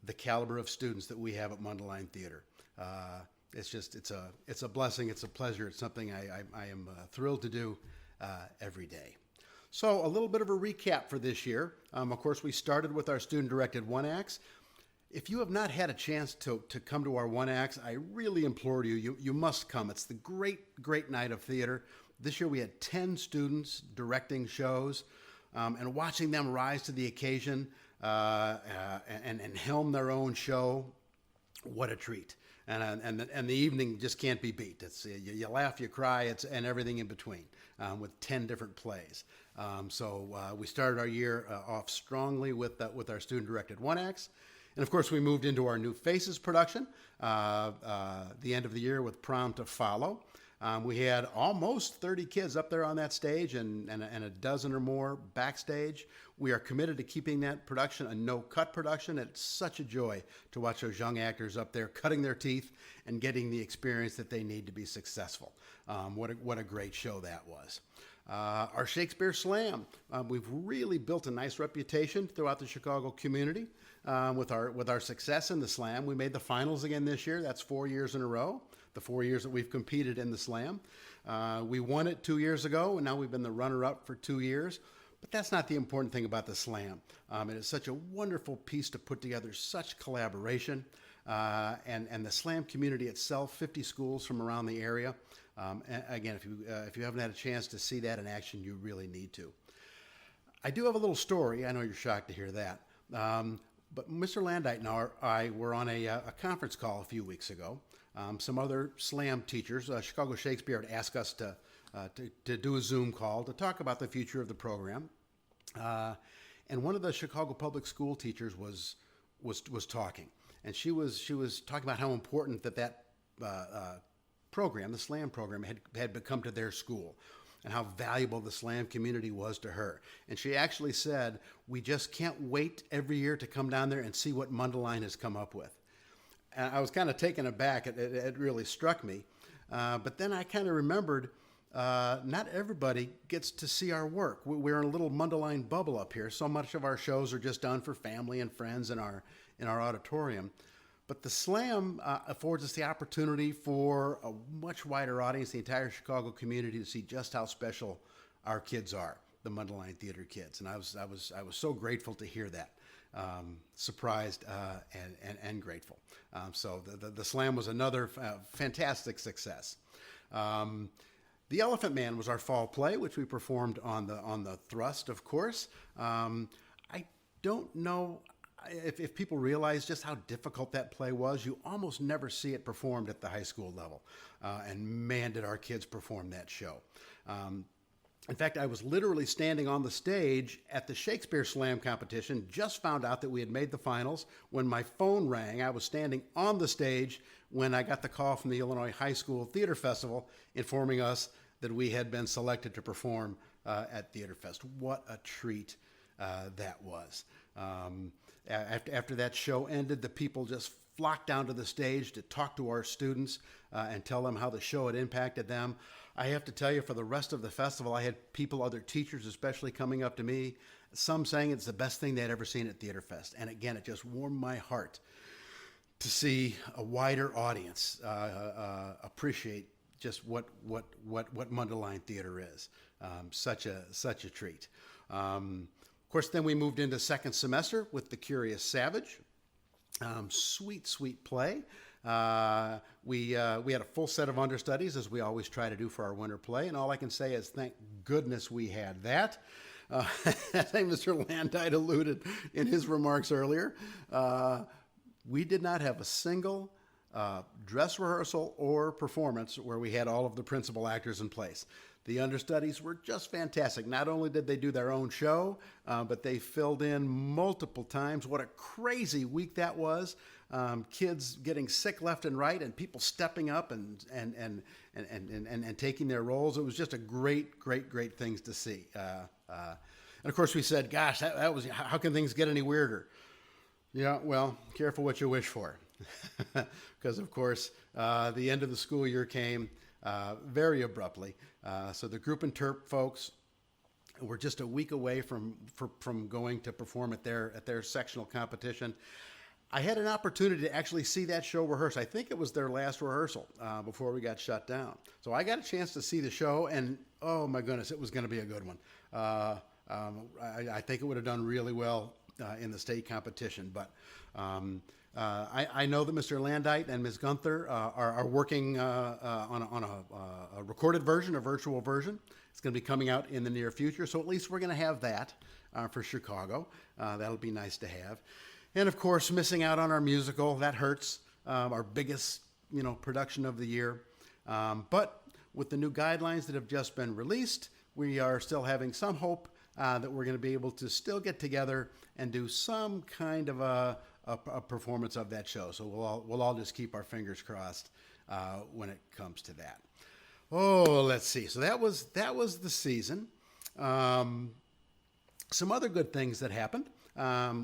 the caliber of students that we have at Mundelein Theater. It's a blessing. It's a pleasure. It's something I am thrilled to do every day. So a little bit of a recap for this year. Of course, we started with our student-directed one-acts. If you have not had a chance to come to our one-acts, I really implore you, you must come. It's the great night of theater. This year we had 10 students directing shows, and watching them rise to the occasion and helm their own show, what a treat. And the evening just can't be beat. It's you laugh, you cry, and everything in between with 10 different plays. So we started our year off strongly with our student-directed one-acts. And of course, we moved into our New Faces production, the end of the year with Prom to Follow. We had almost 30 kids up there on that stage and a dozen or more backstage. We are committed to keeping that production a no-cut production. It's such a joy to watch those young actors up there cutting their teeth and getting the experience that they need to be successful. What a great show that was. Our Shakespeare Slam. We've really built a nice reputation throughout the Chicago community with our success in the Slam. We made the finals again this year. That's 4 years in a row, the 4 years that we've competed in the Slam. We won it 2 years ago, and now we've been the runner-up for 2 years. But that's not the important thing about the Slam. It is such a wonderful piece to put together, such collaboration. And the Slam community itself, 50 schools from around the area. Again, if you haven't had a chance to see that in action, you really need to. I do have a little story. I know you're shocked to hear that. But Mr. Landuyt and I were on a conference call a few weeks ago. Some other Slam teachers, Chicago Shakespeare, had asked us to do a Zoom call to talk about the future of the program. And one of the Chicago public school teachers was talking. and she was talking about how important that program, the slam program, had become to their school, and how valuable the slam community was to her. And she actually said, "We just can't wait every year to come down there and see what Mundelein has come up with." And I was kind of taken aback. It really struck me. But then I kind of remembered, not everybody gets to see our work. We're in a little Mundelein bubble up here. So much of our shows are just done for family and friends in our auditorium. But the Slam affords us the opportunity for a much wider audience, the entire Chicago community, to see just how special our kids are, the Mundelein Theater kids. And I was so grateful to hear that, surprised and grateful. So the Slam was another fantastic success. The Elephant Man was our fall play, which we performed on the Thrust, of course. I don't know if people realize just how difficult that play was. You almost never see it performed at the high school level. And man, did our kids perform that show. In fact, I was literally standing on the stage at the Shakespeare Slam competition, just found out that we had made the finals. When my phone rang, I was standing on the stage when I got the call from the Illinois High School Theater Festival informing us that we had been selected to perform at Theater Fest. What a treat that was. After that show ended, the people just flocked down to the stage to talk to our students and tell them how the show had impacted them. I have to tell you, for the rest of the festival, I had people, other teachers especially, coming up to me, some saying it's the best thing they'd ever seen at Theater Fest. And again, it just warmed my heart to see a wider audience appreciate just what Mundelein theater is. Such a treat. Of course, then we moved into second semester with The Curious Savage. Sweet play. We had a full set of understudies, as we always try to do for our winter play, and all I can say is thank goodness we had that. I think Mr. Landuyt alluded in his remarks earlier. We did not have a single dress rehearsal or performance where we had all of the principal actors in place. The understudies were just fantastic. Not only did they do their own show, but they filled in multiple times. What a crazy week that was. Kids getting sick left and right, and people stepping up and taking their roles. It was just a great things to see. And of course we said, gosh, that was, how can things get any weirder? Yeah, well, careful what you wish for. Because of course, the end of the school year came very abruptly. So the group and Terp folks were just a week away from going to perform at their sectional competition. I had an opportunity to actually see that show rehearse. I think it was their last rehearsal before we got shut down. So I got a chance to see the show, and oh my goodness, it was going to be a good one. I think it would have done really well in the state competition. But I know that Mr. Landuyt and Ms. Gunther are working on a recorded version, a virtual version. It's going to be coming out in the near future, so at least we're going to have that for Chicago. That'll be nice to have. And of course, missing out on our musical, that hurts. Our biggest, production of the year. But with the new guidelines that have just been released, we are still having some hope that we're going to be able to still get together and do some kind of a performance of that show. So we'll all just keep our fingers crossed when it comes to that. Oh, let's see. So that was the season. Some other good things that happened.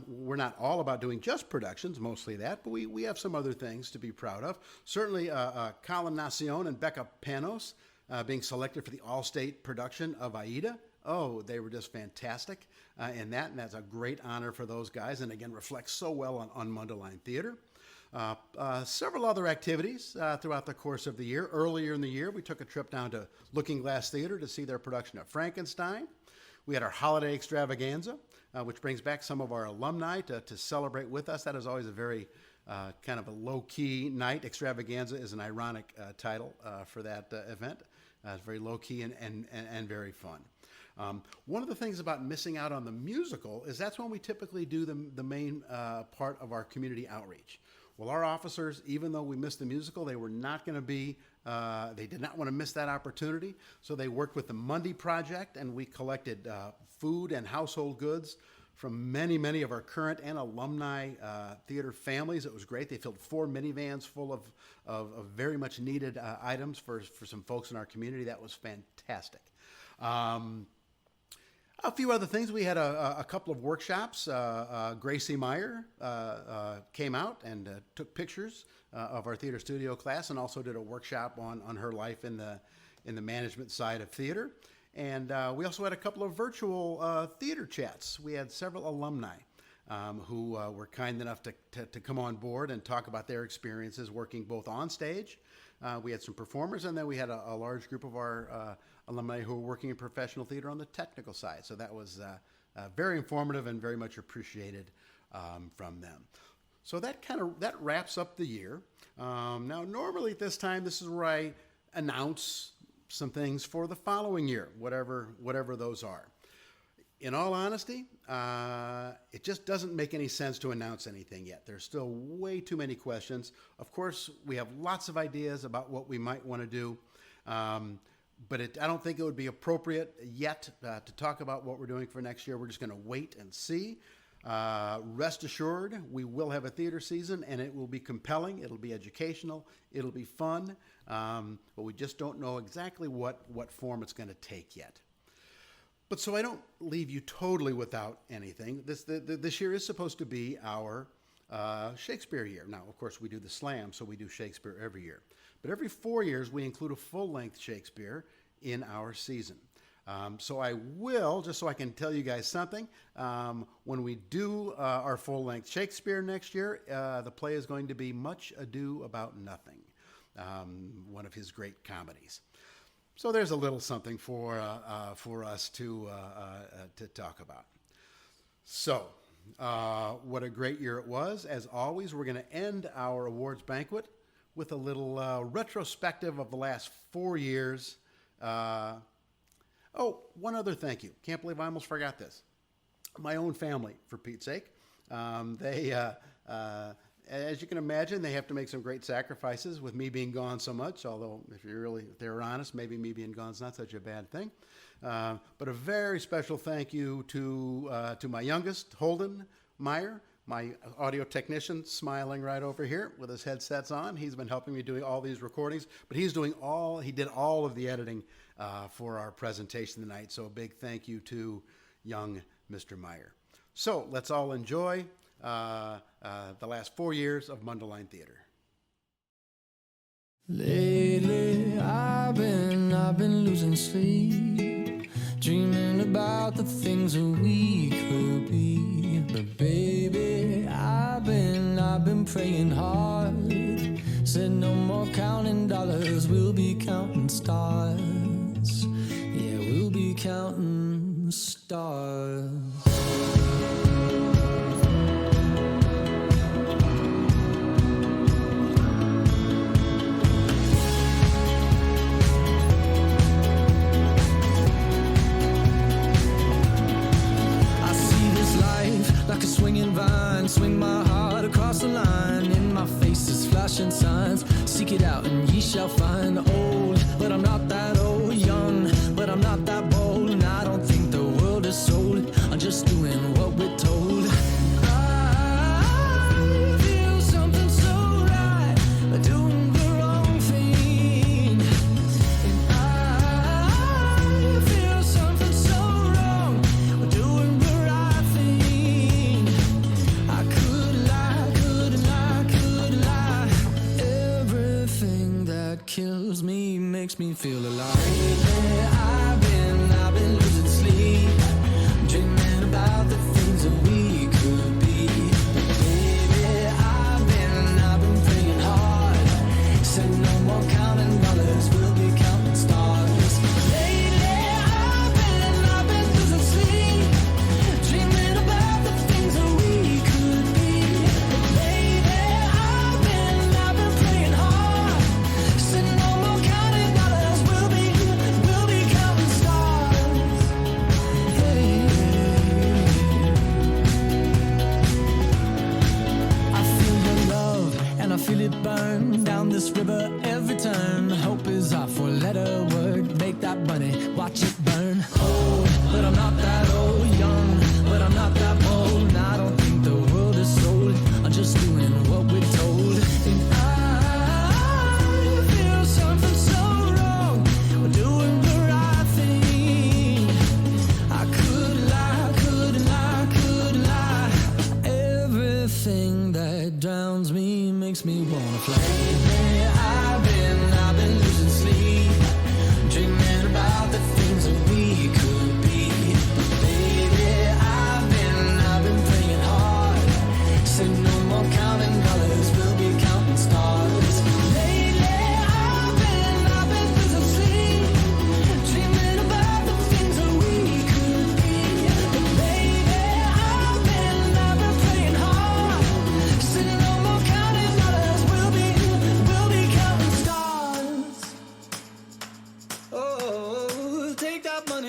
We're not all about doing just productions, mostly that, but we have some other things to be proud of. Certainly, Colin, Nacion, and Becca Panos being selected for the all-state production of Aida. Oh, they were just fantastic in that, and that's a great honor for those guys, and again, reflects so well on Mundelein Theater. Several other activities throughout the course of the year. Earlier in the year, we took a trip down to Looking Glass Theater to see their production of Frankenstein. We had our holiday extravaganza, which brings back some of our alumni to celebrate with us. That is always a very kind of a low-key night. Extravaganza is an ironic title for that event. It's very low-key and very fun. One of the things about missing out on the musical is that's when we typically do the main part of our community outreach. Well, our officers, even though we missed the musical, they were not going to be, they did not want to miss that opportunity. So they worked with the Monday Project, and we collected food and household goods many, many of our current and alumni theater families. It was great. They filled 4 minivans full of very much needed items for some folks in our community. That was fantastic. A few other things. We had a couple of workshops. Gracie Meier came out and took pictures of our theater studio class, and also did a workshop on her life in the management side of theater. And we also had a couple of virtual theater chats. We had several alumni who were kind enough to come on board and talk about their experiences working both on stage. We had some performers, and then we had a large group of our alumni who were working in professional theater on the technical side. So that was very informative and very much appreciated from them. So that wraps up the year. Now, normally at this time, this is where I announce some things for the following year, whatever those are. In all honesty, it just doesn't make any sense to announce anything yet. There's still way too many questions. Of course, we have lots of ideas about what we might want to do, but I don't think it would be appropriate yet to talk about what we're doing for next year. We're just going to wait and see. Rest assured, we will have a theater season, and it will be compelling. It'll be educational. It'll be fun, but we just don't know exactly what form it's going to take yet. But so I don't leave you totally without anything. This year is supposed to be our Shakespeare year. Now, of course, we do the Slam, so we do Shakespeare every year. But every 4 years, we include a full-length Shakespeare in our season. So I will, just so I can tell you guys something, when we do our full-length Shakespeare next year, the play is going to be Much Ado About Nothing, one of his great comedies. So there's a little something for us to talk about. So what a great year it was. As always, we're going to end our awards banquet with a little retrospective of the last 4 years. Oh, one other thank you. Can't believe I almost forgot this. My own family, for Pete's sake. As you can imagine, they have to make some great sacrifices with me being gone so much, although if they're honest, maybe me being gone is not such a bad thing. But a very special thank you to my youngest, Holden Meier, my audio technician, smiling right over here with his headsets on. He's been helping me doing all these recordings, but he did all of the editing for our presentation tonight. So a big thank you to young Mr. Meier. So let's all enjoy the last 4 years of Mundelein Theater. Lately, I've been losing sleep, dreaming about the things that we could be. But baby, I've been praying hard. Said no more counting dollars, we'll be counting stars. Yeah, we'll be counting stars. Like a swinging vine, swing my heart across the line. In my face is flashing signs. Seek it out and ye shall find. Old, but I'm not that old. Young, but I'm not that bold. And I don't think the world is sold. I'm just doing what we're told. I feel something so right, doing the wrong thing. And I feel something so wrong, doing the right thing. I could lie. Everything that kills me makes me feel alive. Lately, I've been losing sleep, dreaming about the things that we could be. Baby, I've been praying hard. Said no more counting dollars, we'll be counting stars. Lately, I've been losing sleep, dreaming about the things that we could be. Baby, I've been praying hard. Said no more counting dollars, we'll be counting stars. Hey. I feel your love and I feel it burn down this river every turn. Hope is our four-letter word. Make that money, watch it burn. Old, but I'm not that old. Young, but I'm not that bold.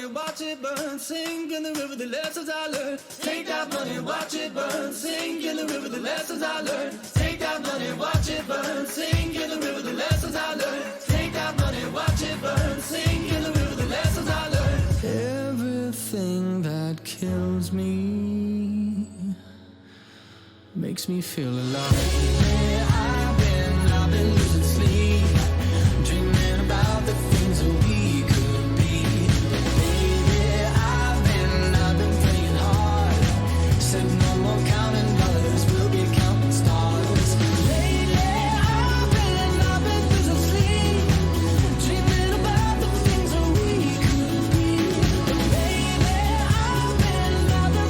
money, watch it burn. Sink in the river, the lessons I learned. Take that money, watch it burn. Sink in the river, the lessons I learned. Take that money, watch it burn. Sink in the river, the lessons I learned. Take that money, watch it burn. Sink in the river, the lessons I learned. Everything that kills me makes me feel alive. Yeah, I've been losing sleep, dreaming about the things that we could be. Baby, I've been playing hard. Said no more counting dollars, we'll be counting stars. Lately, I've been losing sleep, dreaming about the things that we could be. Baby, I've been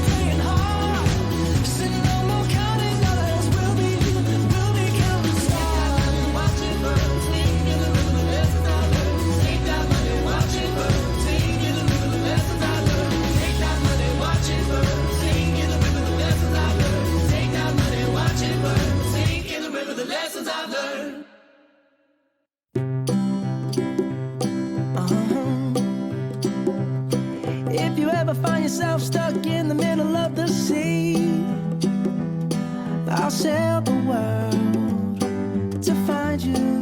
playing hard. Said no more counting dollars, we'll be counting stars. Watch it burn, sing in the river, the lessons I learned. Take that money, watch it burn, sing in the river, the lessons I learned. Take that money, watch it burn, sing in the river, the lessons I learned. Take that money, watch it burn, sing in the river, the lessons I've learned. If you ever find yourself stuck in the middle of the sea, I'll sail the world to find you.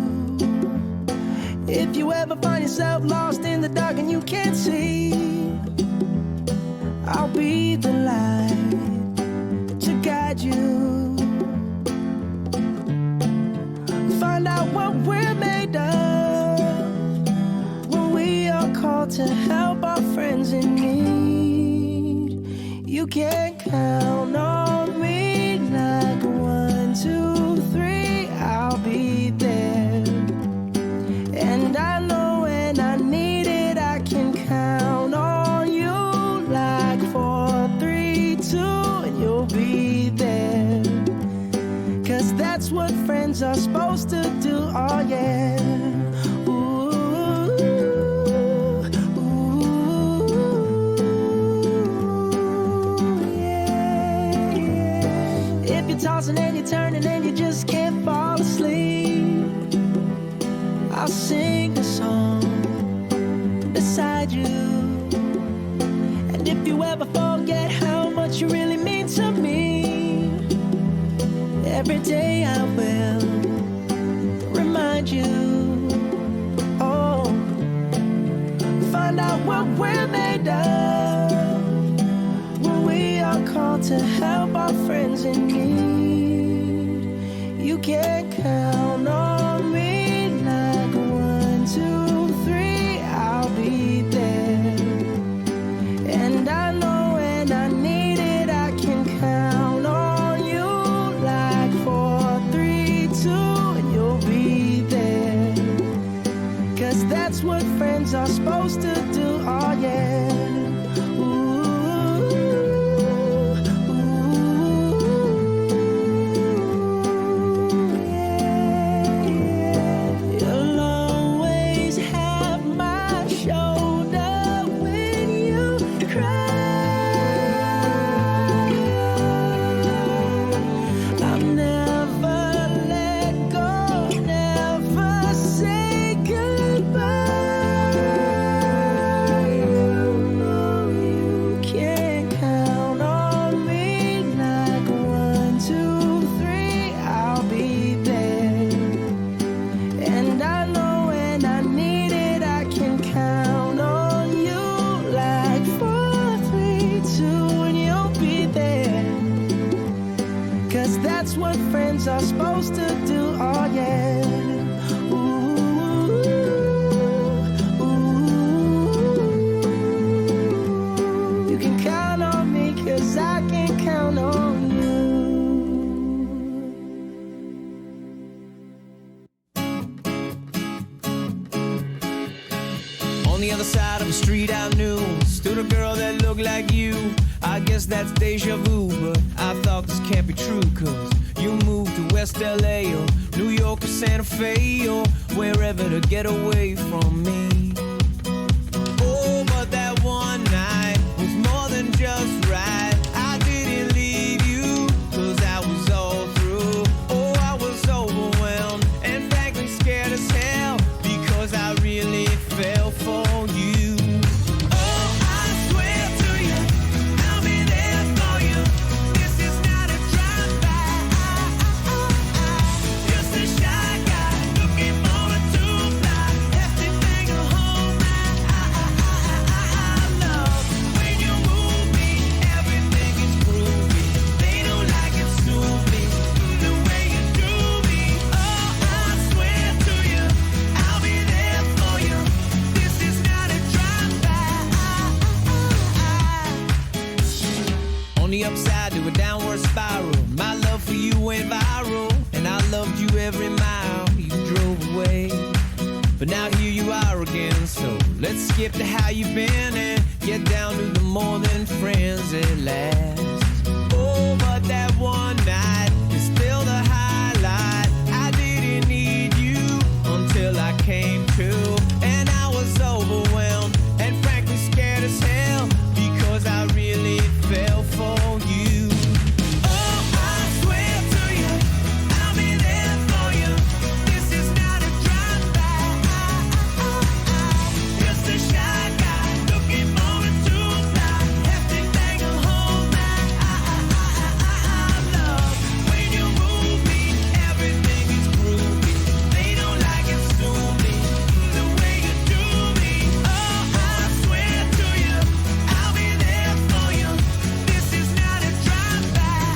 If you ever find yourself lost in the dark and you can't see, I'll be the light to guide you. Find out what we're made of when we are called to help our friends in need. You can count on me like 1, 2, 3, I'll be there. And I know when I need it, I can count on you like 4, 3, 2, and you'll be there. 'Cause that's what friends are supposed to do, oh yeah. Tossing and you're turning and you just can't fall asleep, I'll sing a song beside you. And if you ever forget how much you really mean to me, every day I will remind you. Oh, find out what we're made of when we are called to help our friends in need. You can count on me like 1, 2, 3, I'll be there. And I know when I need it, I can count on you like 4, 3, 2, and you'll be there. 'Cause that's what friends are supposed to do, oh yeah. Are supposed to do, oh yeah. You can count on me 'cause I can count on you. On the other side of the street I knew stood a girl that looked like you. I guess that's deja vu, but I thought this can't be true, 'cause you moved to West LA or New York or Santa Fe or wherever to get away from me. Oh, but that one night was more than just right. I didn't leave you 'cause I was all through. Oh, I was overwhelmed and frankly scared as hell because I really fell for you. Oh, But now here you are again, so let's skip to how you've been and get down to the more than friends at last. Oh, but that one night is still the highlight. I didn't need you until I came to, and I was overwhelmed and frankly scared as hell because I really fell for you. Oh, I swear to you, I'll be there for you. This is not a drive-by. Just a shy guy looking forward to a fly. Hefty thing a whole night. I love when you move me. Everything is groovy. They don't like it, sue me. The way you do me. Oh, I swear to you, I'll be there for you. This is not a drive-by.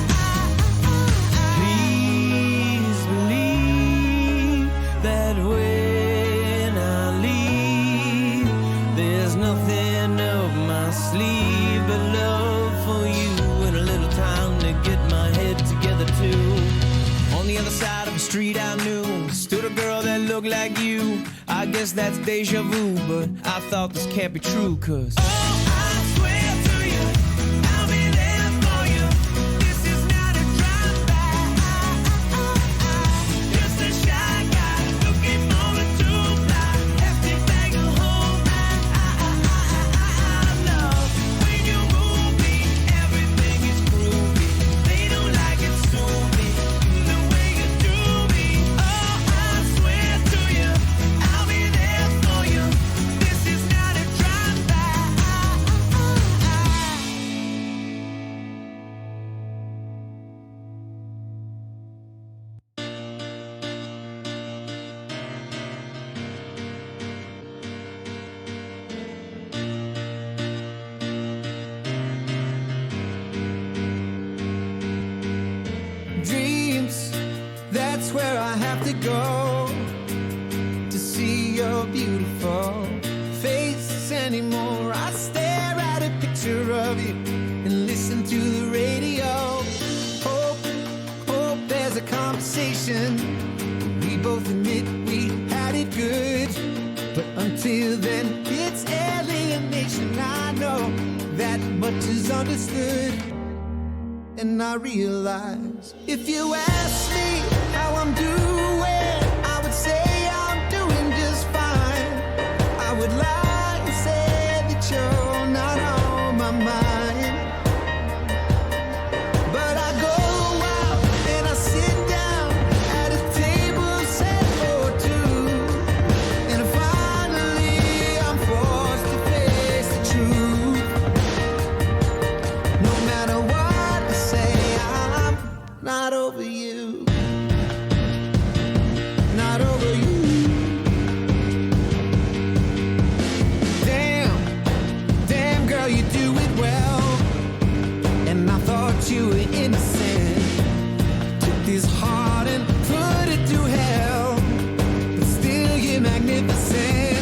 Please believe that when I leave, there's nothing up my sleeve but love for you and a little time to get my head together too. On the other side of the street I knew stood a girl that looked like you. I guess that's deja vu, but I thought this can't be true, 'cause I swear to you, I'll be there for you. This is not a drive-by. Just a shy guy looking forward to fly. Hefty thing a whole night. I love when you move me. Everything is groovy. They don't like it, sue me. The way you do me. Oh, I swear to you, I'll be there for you. This is not a drive-by. Dreams, that's where I have to go to see your beautiful face anymore. I stare at a picture of you and listen to the radio. Hope there's a conversation. We both admit we had it good, but until then, it's alienation. I know that much is understood. And I realize if you ask me how I'm doing, I would say I'm doing just fine. I would lie and say that you're not on my mind. But I go out and I sit down at a table set for two, and finally I'm forced to face the truth. No matter what not over you, not over you. Damn girl, you do it well. And I thought you were innocent. Took this heart and put it to hell, but still you're magnificent.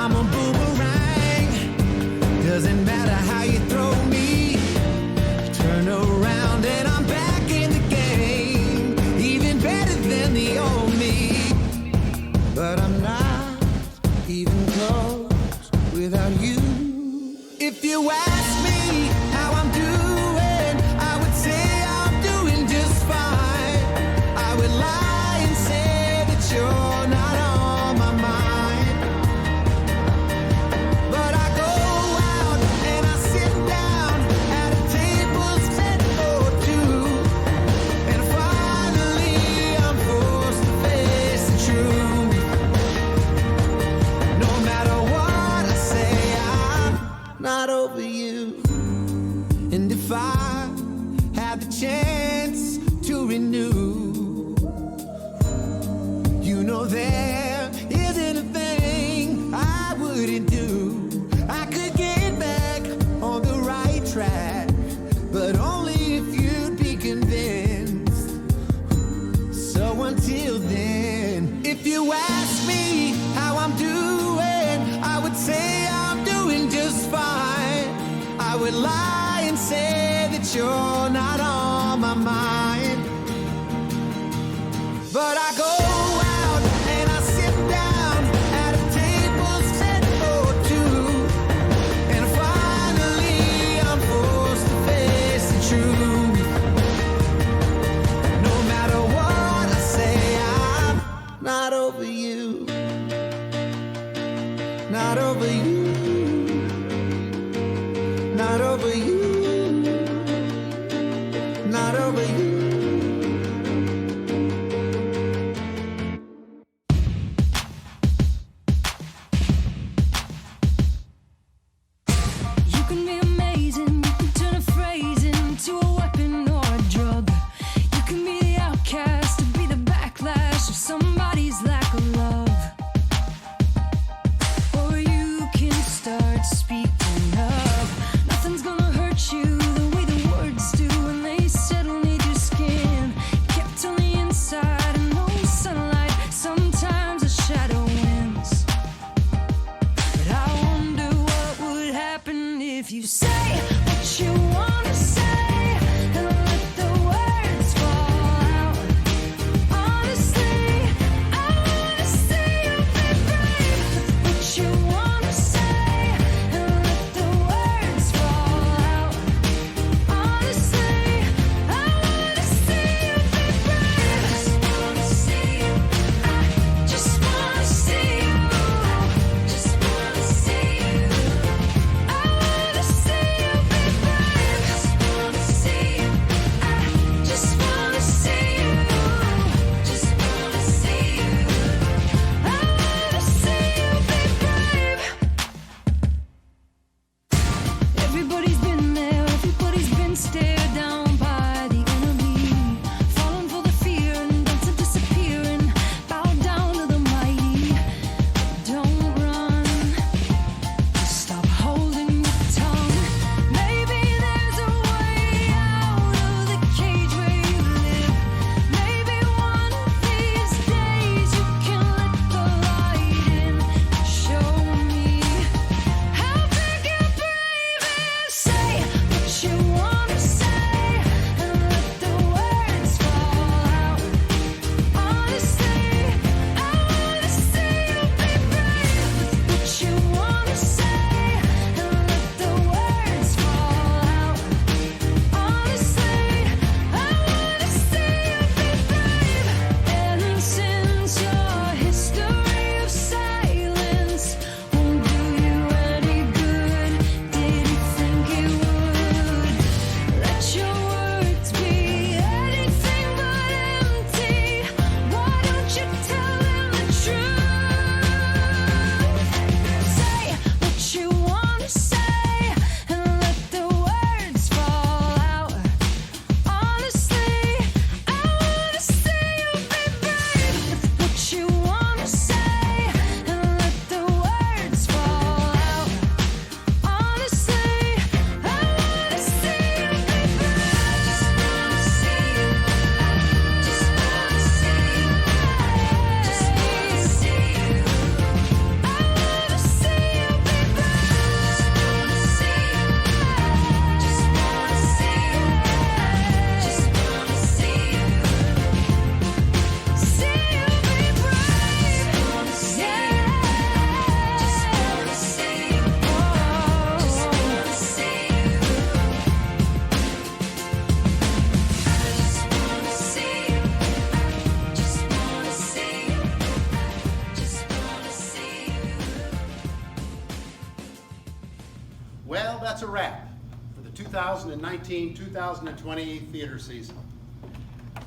I'm a boomerang. Doesn't matter how you throw me, turn around and I'm back in the game, even better than the old me. But I'm not even close without you. If you ask me how I'm doing, I would say I'm doing just fine. I would lie and say that you're not on my mind. But I go out and I sit down at a table set for two, and finally I'm forced to face the truth. No matter what I say, I'm not over you. And if I had the chance to renew, you know there isn't a thing I wouldn't do. I could get back on the right track, but only if you'd be convinced. So until then, if you ask me how I'm doing, I would say I'm doing just fine. I would lie and say that Not over you, not over you, not over you. You can be amazing, you can turn a phrase into a weapon or a drug. You can be the outcast to be the backlash of somebody's lack of love. Or you can start speaking up. Nothing's gonna hurt you the way the words do when they settle near your skin. Kept on the inside and no sunlight, sometimes a shadow wins. But I wonder what would happen if you say what you wanna say and let the words fall out. Honestly, I wanna see you be brave with what you wanna say and let the words fall out. Honestly, I wanna see you be brave. Just wanna see you. I just wanna see you. Just wanna see you. I wanna see you be brave. Just wanna see you. I just wanna see you. Just wanna see you. I wanna see you be brave. Everybody's been there, everybody's been stared down by the enemy. Falling for the fear and then to disappear and bow down to the mighty. Don't run, just stop holding your tongue. Maybe there's a way out of the cage where you live. Maybe one of these days you can let the light in. Show me how big and brave is. Say what you wanna say and let the words fall out. Honestly, I wanna see you be brave with what you wanna say and let the words fall out. Honestly, I wanna see you be brave. And since your history of silence won't do you any good, did you think it would? Let your words be anything but empty. Why don't you tell them the truth? Say what you wanna say and let the words fall out. Honestly, I wanna see you be brave with what you wanna say and let the words fall out. Honestly, I wanna see you be brave. Just wanna see you. Just wanna see you. Just wanna see you. I wanna see you be brave. Just wanna see you. Just wanna see you. Just wanna see you. See you be brave. Just wanna see you. Just wanna see you. Just wanna see you. I just wanna see you. Just wanna see you. Just wanna see you. Well, that's a wrap for the 2019-2020 theater season.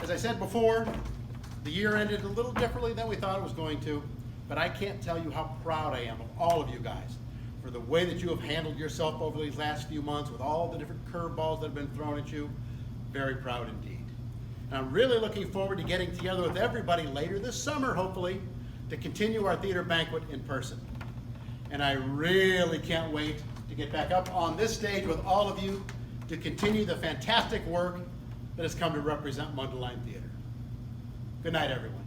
As I said before, the year ended a little differently than we thought it was going to, but I can't tell you how proud I am of all of you guys for the way that you have handled yourself over these last few months with all the different curveballs that have been thrown at you. Very proud indeed. And I'm really looking forward to getting together with everybody later this summer, hopefully, to continue our theater banquet in person. And I really can't wait to get back up on this stage with all of you to continue the fantastic work that has come to represent Mundelein Theater. Good night, everyone.